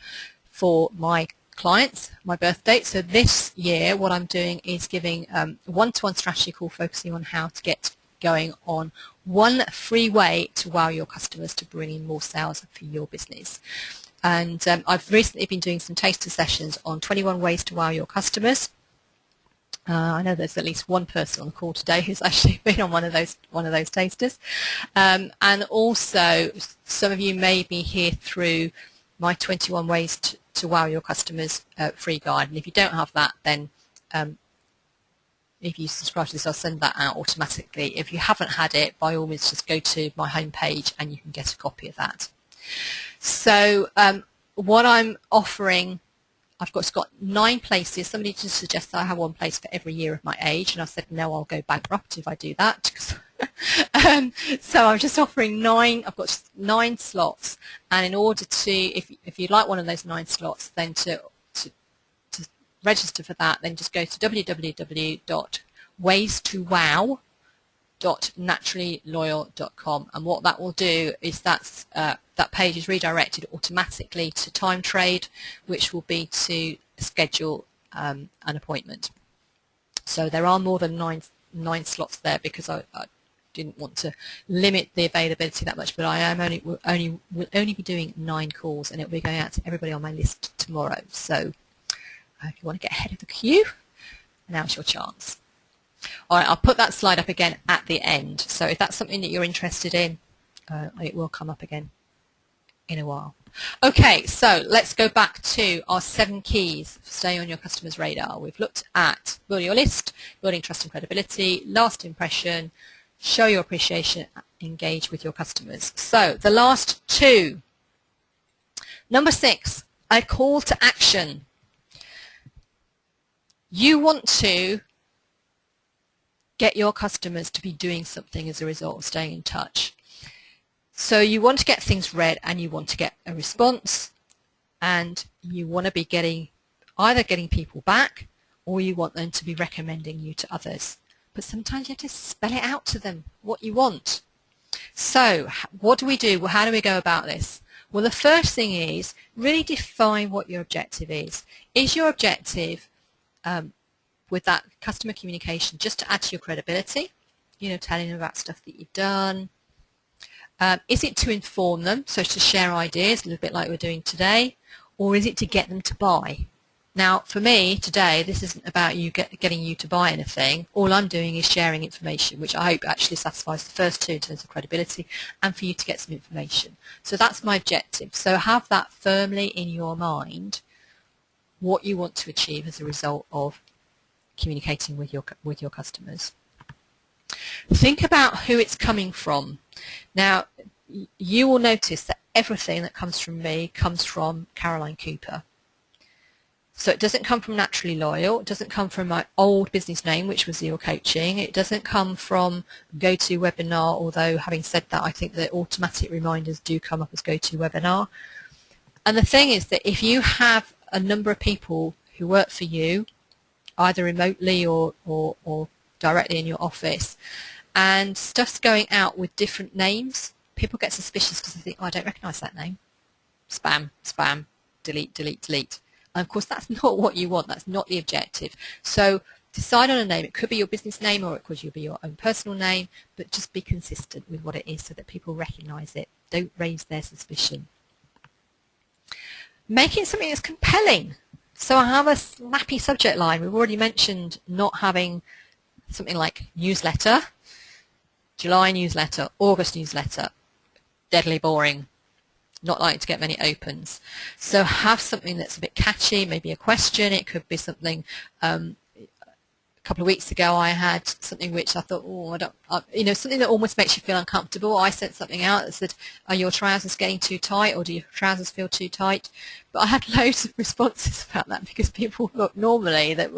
[SPEAKER 1] for my clients, my birthday. So this year what I'm doing is giving a one-to-one strategy call focusing on how to get going on one free way to wow your customers to bring in more sales for your business. And I've recently been doing some taster sessions on 21 ways to wow your customers. I know there's at least one person on the call today who's actually been on one of those tasters. And also some of you may be here through my 21 ways to wow your customers free guide. And if you don't have that, then if you subscribe to this, I'll send that out automatically. If you haven't had it, by all means, just go to my homepage and you can get a copy of that. So what I'm offering, I've got 9 places. Somebody just suggested I have one place for every year of my age, and I said, no, I'll go bankrupt if I do that. So I'm just offering 9. I've got 9 slots, and in order to, if you'd like one of those 9 slots, then to register for that, then just go to www.waystowow.com www.naturallyloyal.com, and what that will do is that page is redirected automatically to Time Trade, which will be to schedule an appointment. So there are more than nine slots there, because I didn't want to limit the availability that much, but I am will only be doing 9 calls, and it will be going out to everybody on my list tomorrow. So if you want to get ahead of the queue, now's your chance. All right, I'll put that slide up again at the end. So if that's something that you're interested in, it will come up again in a while. Okay, so let's go back to our 7 keys for staying on your customer's radar. We've looked at building your list, building trust and credibility, last impression, show your appreciation, engage with your customers. So the last 2. Number 6, a call to action. You want to get your customers to be doing something as a result of staying in touch. So you want to get things read, and you want to get a response, and you want to be either getting people back, or you want them to be recommending you to others. But sometimes you have to spell it out to them what you want. So what do we do? Well, how do we go about this? Well, the first thing is really define what your objective is. Is your objective with that customer communication just to add to your credibility, telling them about stuff that you've done? Is it to inform them, so to share ideas, a little bit like we're doing today, or is it to get them to buy? Now, for me today, this isn't about getting you to buy anything. All I'm doing is sharing information, which I hope actually satisfies the first 2 in terms of credibility, and for you to get some information. So that's my objective. So have that firmly in your mind, what you want to achieve as a result of communicating with your customers. Think about who it's coming from. Now, you will notice that everything that comes from me comes from Caroline Cooper. So it doesn't come from Naturally Loyal. It doesn't come from my old business name, which was Zero Coaching. It doesn't come from GoToWebinar, although having said that, I think the automatic reminders do come up as GoToWebinar. And the thing is that if you have a number of people who work for you, either remotely or directly in your office, and stuff's going out with different names, people get suspicious because they think, I don't recognize that name. Spam, spam, delete, delete, delete. And of course, that's not what you want. That's not the objective. So decide on a name. It could be your business name, or it could be your own personal name, but just be consistent with what it is so that people recognize it. Don't raise their suspicion. Make it something that's compelling. So I have a snappy subject line. We've already mentioned not having something like newsletter, July newsletter, August newsletter, deadly boring, not likely to get many opens. So have something that's a bit catchy, maybe a question. It could be something, a couple of weeks ago I had something which I thought, something that almost makes you feel uncomfortable. I sent something out that said, are your trousers getting too tight, or do your trousers feel too tight? But I had loads of responses about that, because people look normally that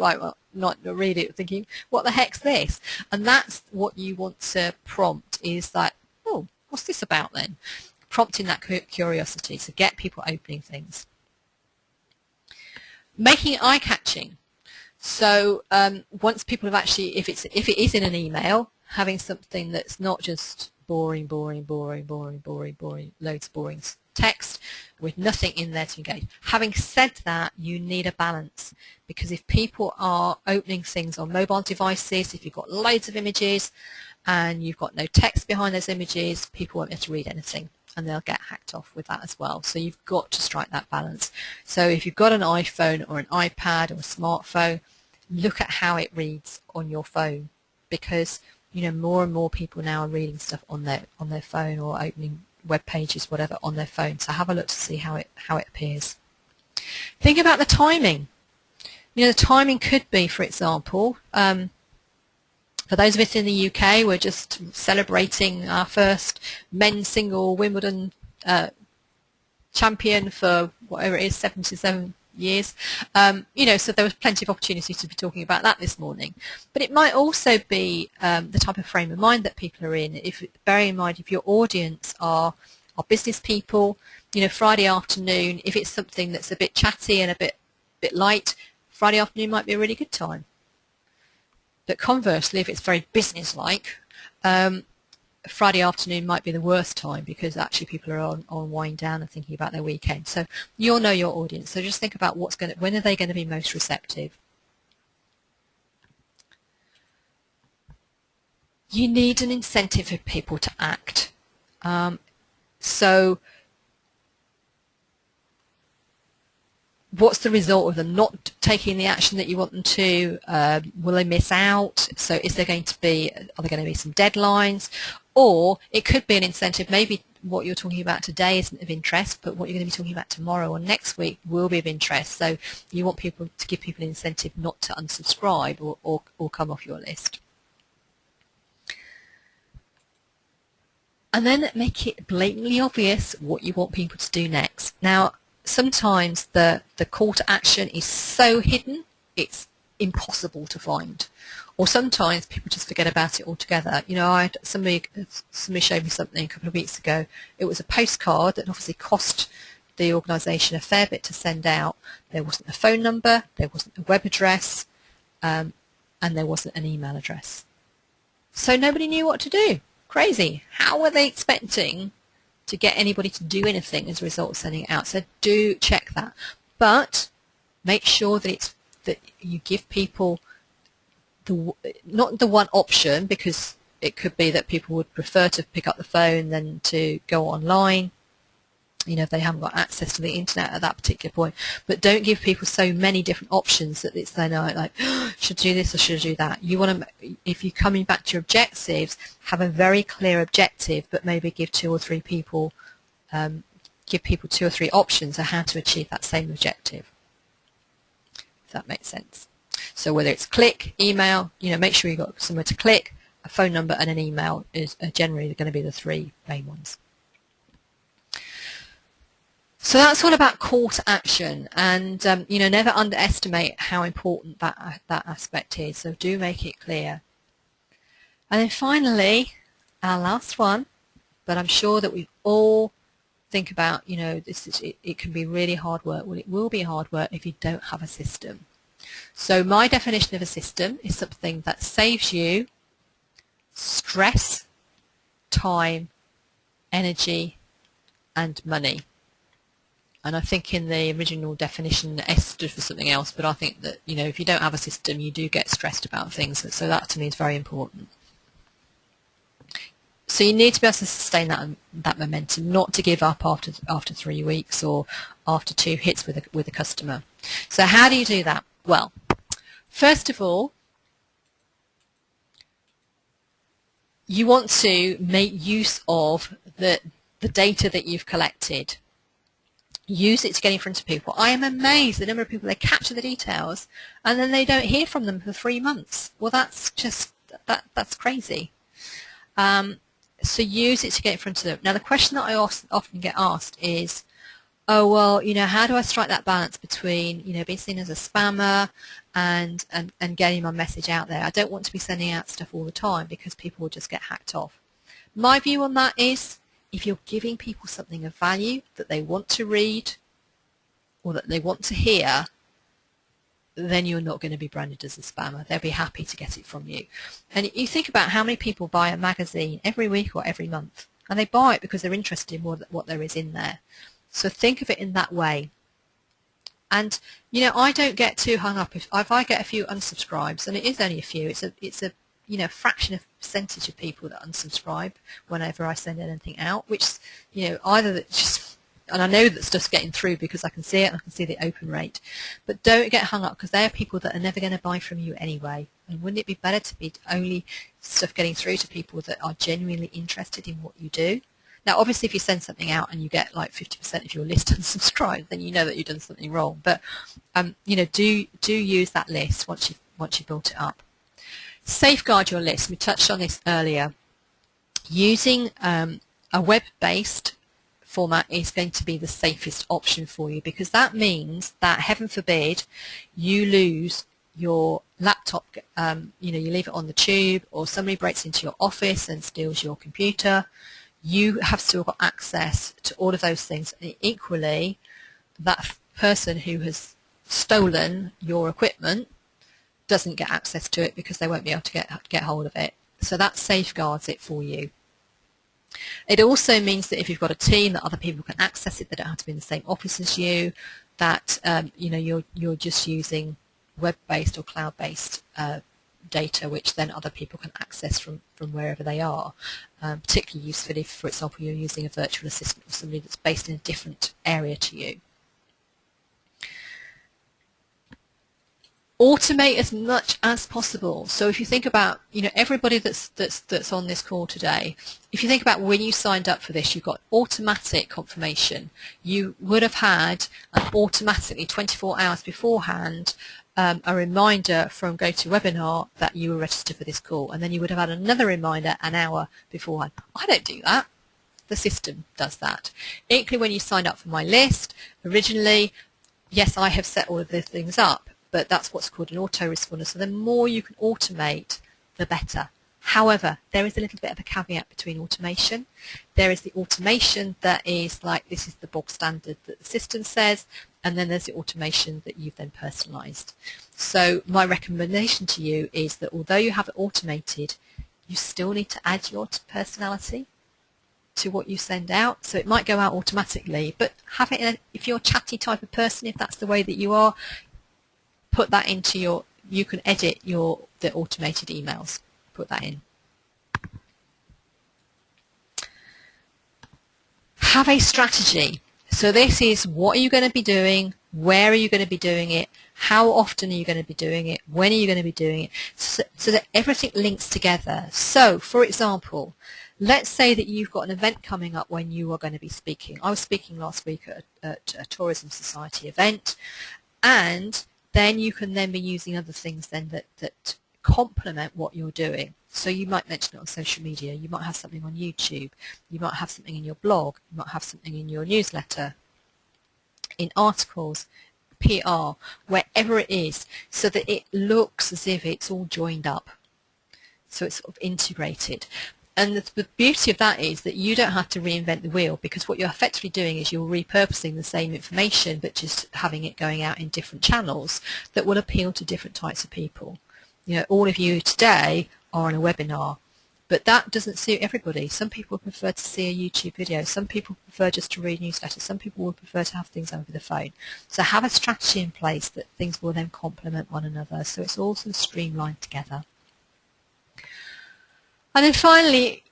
[SPEAKER 1] not read it thinking, what the heck's this? And that's what you want to prompt, is that, oh, what's this about then? Prompting that curiosity, so get people opening things. Making it eye-catching. So once people have actually, if it is in an email, having something that's not just boring, loads of boring text with nothing in there to engage. Having said that, you need a balance, because if people are opening things on mobile devices, if you've got loads of images and you've got no text behind those images, people won't be able to read anything, and they'll get hacked off with that as well. So you've got to strike that balance. So if you've got an iPhone or an iPad or a smartphone, look at how it reads on your phone, because more and more people now are reading stuff on their phone, or opening web pages, whatever, on their phone. So have a look to see how it appears. Think about the timing. The timing could be, for example, for those of us in the UK, we're just celebrating our first men's single Wimbledon champion for whatever it is, 77 years. So there was plenty of opportunity to be talking about that this morning. But it might also be the type of frame of mind that people are in. Bearing in mind, if your audience are business people, Friday afternoon, if it's something that's a bit chatty and a bit light, Friday afternoon might be a really good time. But conversely, if it's very business-like, Friday afternoon might be the worst time because actually people are on wind down and thinking about their weekend. So you'll know your audience. So just think about when are they going to be most receptive. You need an incentive for people to act. So what's the result of them not taking the action that you want them to? Will they miss out? So are there going to be some deadlines? Or it could be an incentive. Maybe what you're talking about today isn't of interest, but what you're going to be talking about tomorrow or next week will be of interest. So you want people to give people an incentive not to unsubscribe or come off your list. And then make it blatantly obvious what you want people to do next. Now, sometimes the call to action is so hidden, it's impossible to find. Or sometimes people just forget about it altogether. You know, somebody showed me something a couple of weeks ago. It was a postcard that obviously cost the organisation a fair bit to send out. There wasn't a phone number, there wasn't a web address, and there wasn't an email address. So nobody knew what to do. Crazy. How were they expecting to get anybody to do anything as a result of sending it out? So do check that. But make sure that you give people not the one option, because it could be that people would prefer to pick up the phone than to go online, you know, if they haven't got access to the internet at that particular point. But don't give people so many different options that it's then like, should I do this or should I do that? You want to, if you're coming back to your objectives, have a very clear objective, but maybe give two or three people, give people 2 or 3 options of how to achieve that same objective, if that makes sense. So whether it's click, email, you know, make sure you've got somewhere to click, a phone number and an email is generally going to be the 3 main ones. So that's all about call to action, and you know, never underestimate how important that aspect is. So do make it clear. And then finally, our last one, but I'm sure that we all think about, you know, it can be really hard work. Well, it will be hard work if you don't have a system. So my definition of a system is something that saves you stress, time, energy, and money. And I think in the original definition, S stood for something else, but I think that, you know, if you don't have a system, you do get stressed about things. So that to me is very important. So you need to be able to sustain that momentum, not to give up after 3 weeks or after 2 hits with a customer. So how do you do that? Well, first of all, you want to make use of the data that you've collected. Use it to get in front of people. I am amazed the number of people, they capture the details and then they don't hear from them for 3 months. Well, that's just, that's crazy. So use it to get in front of them. Now, the question that I often get asked is, oh, well, you know, how do I strike that balance between, you know, being seen as a spammer and getting my message out there? I don't want to be sending out stuff all the time because people will just get hacked off. My view on that is, if you're giving people something of value that they want to read or that they want to hear, then you're not going to be branded as a spammer. They'll be happy to get it from you. And you think about how many people buy a magazine every week or every month, and they buy it because they're interested in what there is in there. So think of it in that way. And, you know, I don't get too hung up if I get a few unsubscribes, and it is only a few. It's a you know, fraction of percentage of people that unsubscribe whenever I send anything out, which, you know, either that just, and I know that stuff's getting through because I can see it and I can see the open rate, but don't get hung up because they are people that are never going to buy from you anyway. And wouldn't it be better to be only stuff getting through to people that are genuinely interested in what you do? Now, obviously, if you send something out and you get like 50% of your list unsubscribed, then you know that you've done something wrong. But, you know, do use that list once you've built it up. Safeguard your list. We touched on this earlier. Using a web-based format is going to be the safest option for you, because that means that, heaven forbid, you lose your laptop, you know, you leave it on the tube, or somebody breaks into your office and steals your computer. You have still got access to all of those things. And equally, that person who has stolen your equipment doesn't get access to it because they won't be able to get hold of it. So that safeguards it for you. It also means that if you've got a team, that other people can access it, they don't have to be in the same office as you, that you're just using web-based or cloud-based data, which then other people can access from wherever they are. Particularly useful if, for example, you're using a virtual assistant or somebody that's based in a different area to you. Automate as much as possible. So if you think about, everybody that's on this call today, if you think about when you signed up for this, you've got automatic confirmation. You would have had automatically 24 hours beforehand a reminder from GoToWebinar that you were registered for this call, and then you would have had another reminder an hour beforehand. I don't do that. The system does that. Equally, when you signed up for my list originally, yes, I have set all of these things up, but that's what's called an autoresponder. So the more you can automate, the better. However, there is a little bit of a caveat between automation. There is the automation that is like, this is the bog standard that the system says, and then there's the automation that you've then personalized. So my recommendation to you is that although you have it automated, you still need to add your personality to what you send out. So it might go out automatically, but have it if you're a chatty type of person, if that's the way that you are, put that into you can edit the automated emails. Put that in. Have a strategy. So this is, what are you going to be doing? Where are you going to be doing it? How often are you going to be doing it? When are you going to be doing it? So that everything links together. So, for example, let's say that you've got an event coming up when you are going to be speaking. I was speaking last week at a Tourism Society event, and then you can then be using other things then that complement what you're doing. So you might mention it on social media, you might have something on YouTube, you might have something in your blog, you might have something in your newsletter, in articles, PR, wherever it is, so that it looks as if it's all joined up. So it's sort of integrated. And the beauty of that is that you don't have to reinvent the wheel, because what you're effectively doing is you're repurposing the same information, but just having it going out in different channels that will appeal to different types of people. All of you today are on a webinar, but that doesn't suit everybody. Some people prefer to see a YouTube video. Some people prefer just to read newsletters. Some people will prefer to have things over the phone. So have a strategy in place that things will then complement one another, so it's all sort of streamlined together. And then finally,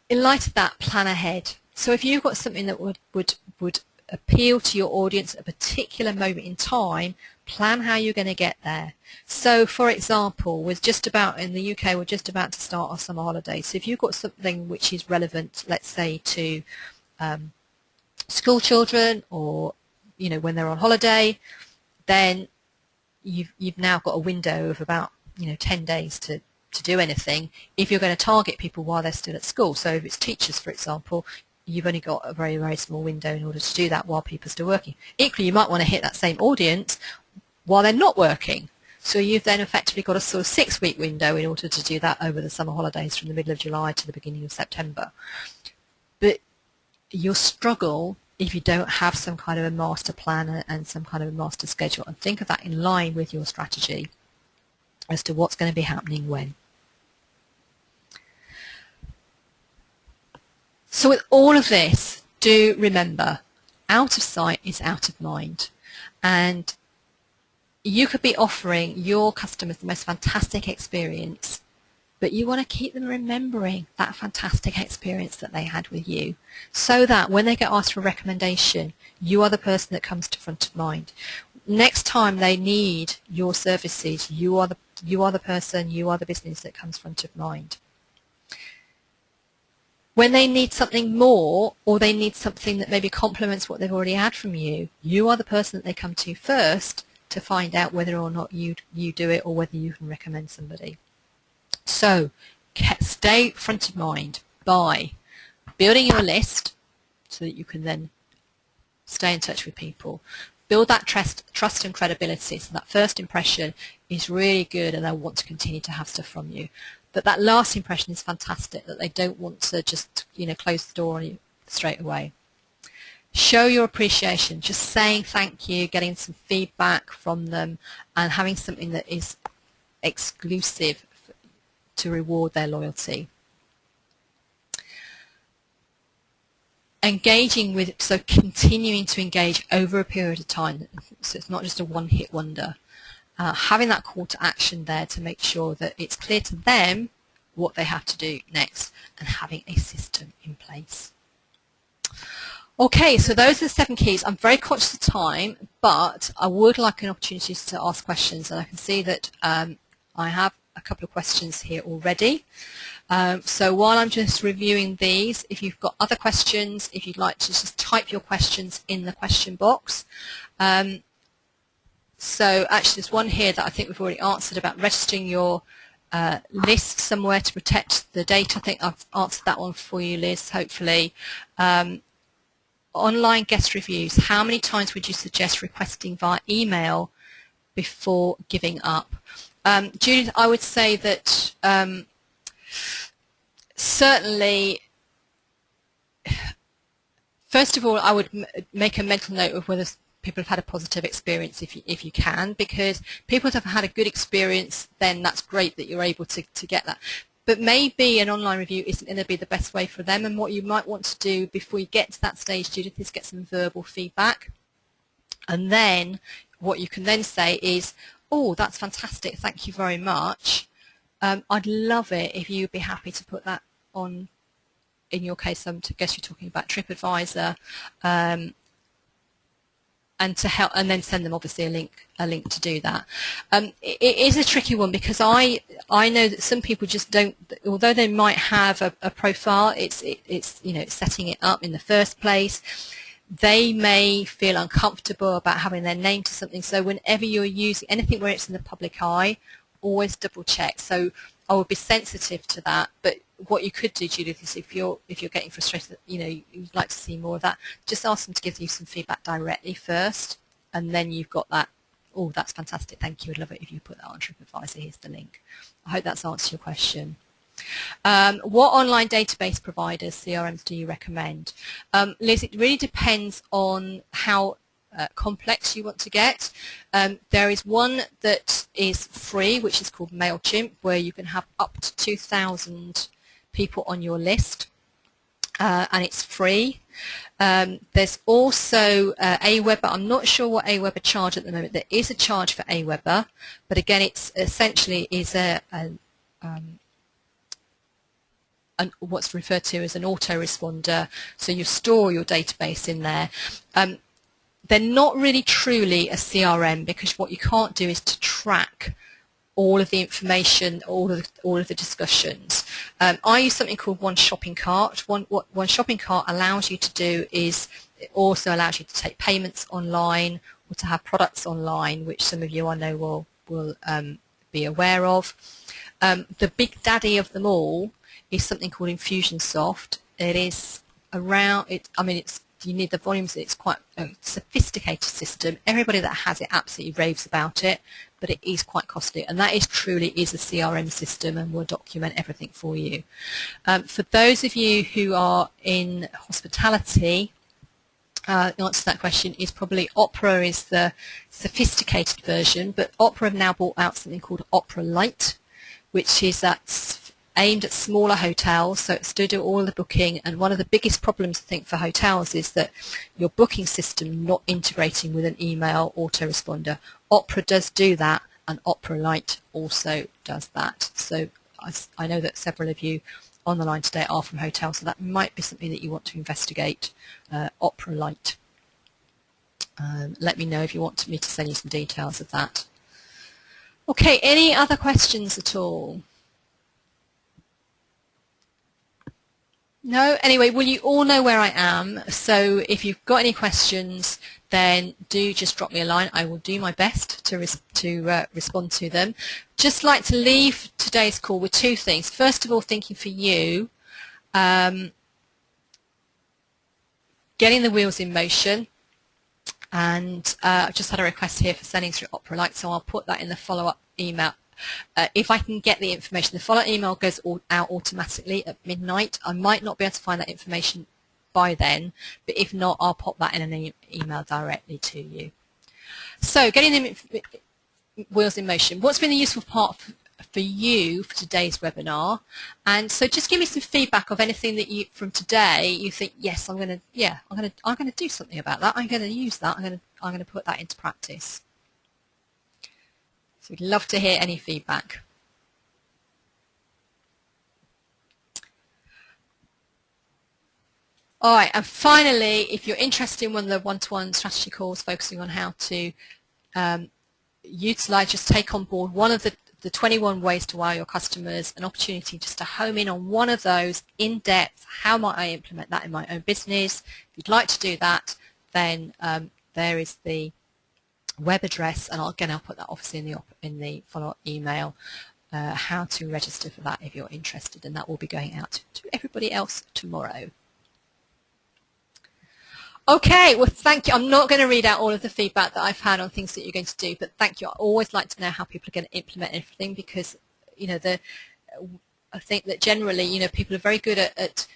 [SPEAKER 1] in light of that, plan ahead. So if you've got something that would appeal to your audience at a particular moment in time, plan how you're going to get there. So, for example, in the UK, we're just about to start our summer holidays. So if you've got something which is relevant, let's say, to school children, or when they're on holiday, then you've now got a window of about 10 days to do anything if you're going to target people while they're still at school. So if it's teachers, for example, you've only got a very, very small window in order to do that while people are still working. Equally, you might want to hit that same audience while they're not working. So you've then effectively got a sort of 6-week window in order to do that over the summer holidays from the middle of July to the beginning of September. But you'll struggle if you don't have some kind of a master plan and some kind of a master schedule, and think of that in line with your strategy as to what's going to be happening when. So with all of this, do remember, out of sight is out of mind. And you could be offering your customers the most fantastic experience, but you want to keep them remembering that fantastic experience that they had with you, so that when they get asked for a recommendation, you are the person that comes to front of mind. Next time they need your services, you are the person, you are the business that comes front of mind. When they need something more, or they need something that maybe complements what they've already had from you, you are the person that they come to first to find out whether or not you do it, or whether you can recommend somebody. So stay front of mind by building your list so that you can then stay in touch with people. Build that trust and credibility, so that first impression is really good and they'll want to continue to have stuff from you. But that last impression is fantastic, that they don't want to just close the door on you straight away. Show your appreciation, just saying thank you, getting some feedback from them, and having something that is exclusive to reward their loyalty. Engaging with, so continuing to engage over a period of time, so it's not just a one-hit wonder. Having that call to action there to make sure that it's clear to them what they have to do next, and having a system in place. Okay, so those are the 7 keys. I'm very conscious of time, but I would like an opportunity to ask questions, and I can see that I have a couple of questions here already. So while I'm just reviewing these, if you've got other questions, if you'd like to just type your questions in the question box. So actually there's one here that I think we've already answered about registering your list somewhere to protect the data. I think I've answered that one for you, Liz, hopefully. Online guest reviews, how many times would you suggest requesting via email before giving up? Judith, I would say that certainly, first of all, I would make a mental note of whether people have had a positive experience if you can, because people have had a good experience, then that's great that you're able to get that. But maybe an online review isn't going to be the best way for them, and what you might want to do before you get to that stage, Judith, is get some verbal feedback. And then what you can then say is, oh, that's fantastic, thank you very much. I'd love it if you'd be happy to put that on, in your case, I guess you're talking about TripAdvisor, and to help, and then send them obviously a link to do that. It is a tricky one, because I know that some people just don't, although they might have a profile, it's you know, setting it up in the first place. They may feel uncomfortable about having their name to something. So whenever you're using anything where it's in the public eye, always double check. So I would be sensitive to that. But what you could do, Judith, is if you're getting frustrated, you know, you'd like to see more of that, just ask them to give you some feedback directly first, and then you've got that. Oh, that's fantastic, thank you, I'd love it if you put that on TripAdvisor, here's the link. I hope that's answered your question. What online database providers, CRMs, do you recommend? Liz, it really depends on how complex you want to get. There is one that is free, which is called MailChimp, where you can have up to 2,000 people on your list, and it's free. There's also Aweber. I'm not sure what Aweber charge at the moment. There is a charge for Aweber, but again, it's essentially is what's referred to as an autoresponder. So you store your database in there. They're not really truly a CRM, because what you can't do is to track all of the information, all of the discussions. I use something called One Shopping Cart. What One Shopping Cart allows you to do is it also allows you to take payments online or to have products online, which some of you I know will be aware of. The big daddy of them all is something called Infusionsoft. It is around it. I mean, you need the volumes. It's quite a sophisticated system. Everybody that has it absolutely raves about it, but it is quite costly, and that truly is a CRM system and will document everything for you. For those of you who are in hospitality, the answer to that question is probably Opera is the sophisticated version, but Opera have now brought out something called Opera Lite, which is aimed at smaller hotels, so it's to do all the booking. And one of the biggest problems, I think, for hotels is that your booking system not integrating with an email autoresponder. Opera does do that, and Opera Lite also does that. So I know that several of you on the line today are from hotels, so that might be something that you want to investigate, Opera Lite. Let me know if you want me to send you some details of that. Okay, any other questions at all? No? Anyway, well, you all know where I am, so if you've got any questions, then do just drop me a line. I will do my best to respond to them. Just like to leave today's call with 2 things. First of all, thinking for you, getting the wheels in motion, and I've just had a request here for sending through Opera Lite, so I'll put that in the follow-up email. If I can get the information, the follow-up email goes out automatically at midnight. I might not be able to find that information by then, but if not, I'll pop that in an email directly to you. So getting them wheels in motion. What's been the useful part for you for today's webinar. And so just give me some feedback of anything that you from today you think, yes, I'm going to do something about that. I'm going to use that. I'm going to put that into practice. So we'd love to hear any feedback. All right, and finally, if you're interested in one of the one-to-one strategy calls focusing on how to utilize, just take on board one of the 21 ways to wow your customers, an opportunity just to home in on one of those in depth, how might I implement that in my own business? If you'd like to do that, then there is the web address, and I'll put that obviously in the follow-up email, how to register for that if you're interested, and that will be going out to everybody else tomorrow. Okay, well, thank you. I'm not going to read out all of the feedback that I've had on things that you're going to do, but thank you. I always like to know how people are going to implement everything, because, you know, I think that generally, you know, people are very good at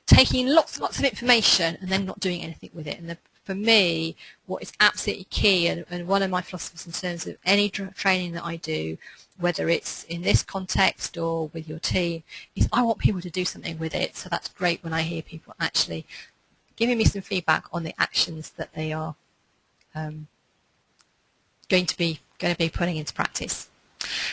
[SPEAKER 1] taking lots and lots of information and then not doing anything with it. And for me, what is absolutely key, and one of my philosophies in terms of any training that I do, whether it's in this context or with your team, is I want people to do something with it. So that's great when I hear people actually giving me some feedback on the actions that they are going to be putting into practice.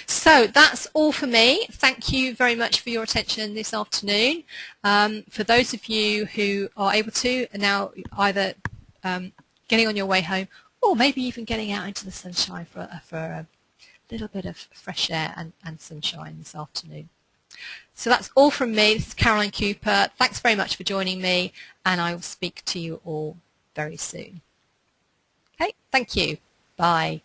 [SPEAKER 1] So that's all for me. Thank you very much for your attention this afternoon. For those of you who are able to, are now either getting on your way home or maybe even getting out into the sunshine for a little bit of fresh air and sunshine this afternoon. So that's all from me. This is Caroline Cooper. Thanks very much for joining me, and I will speak to you all very soon. Okay, thank you. Bye.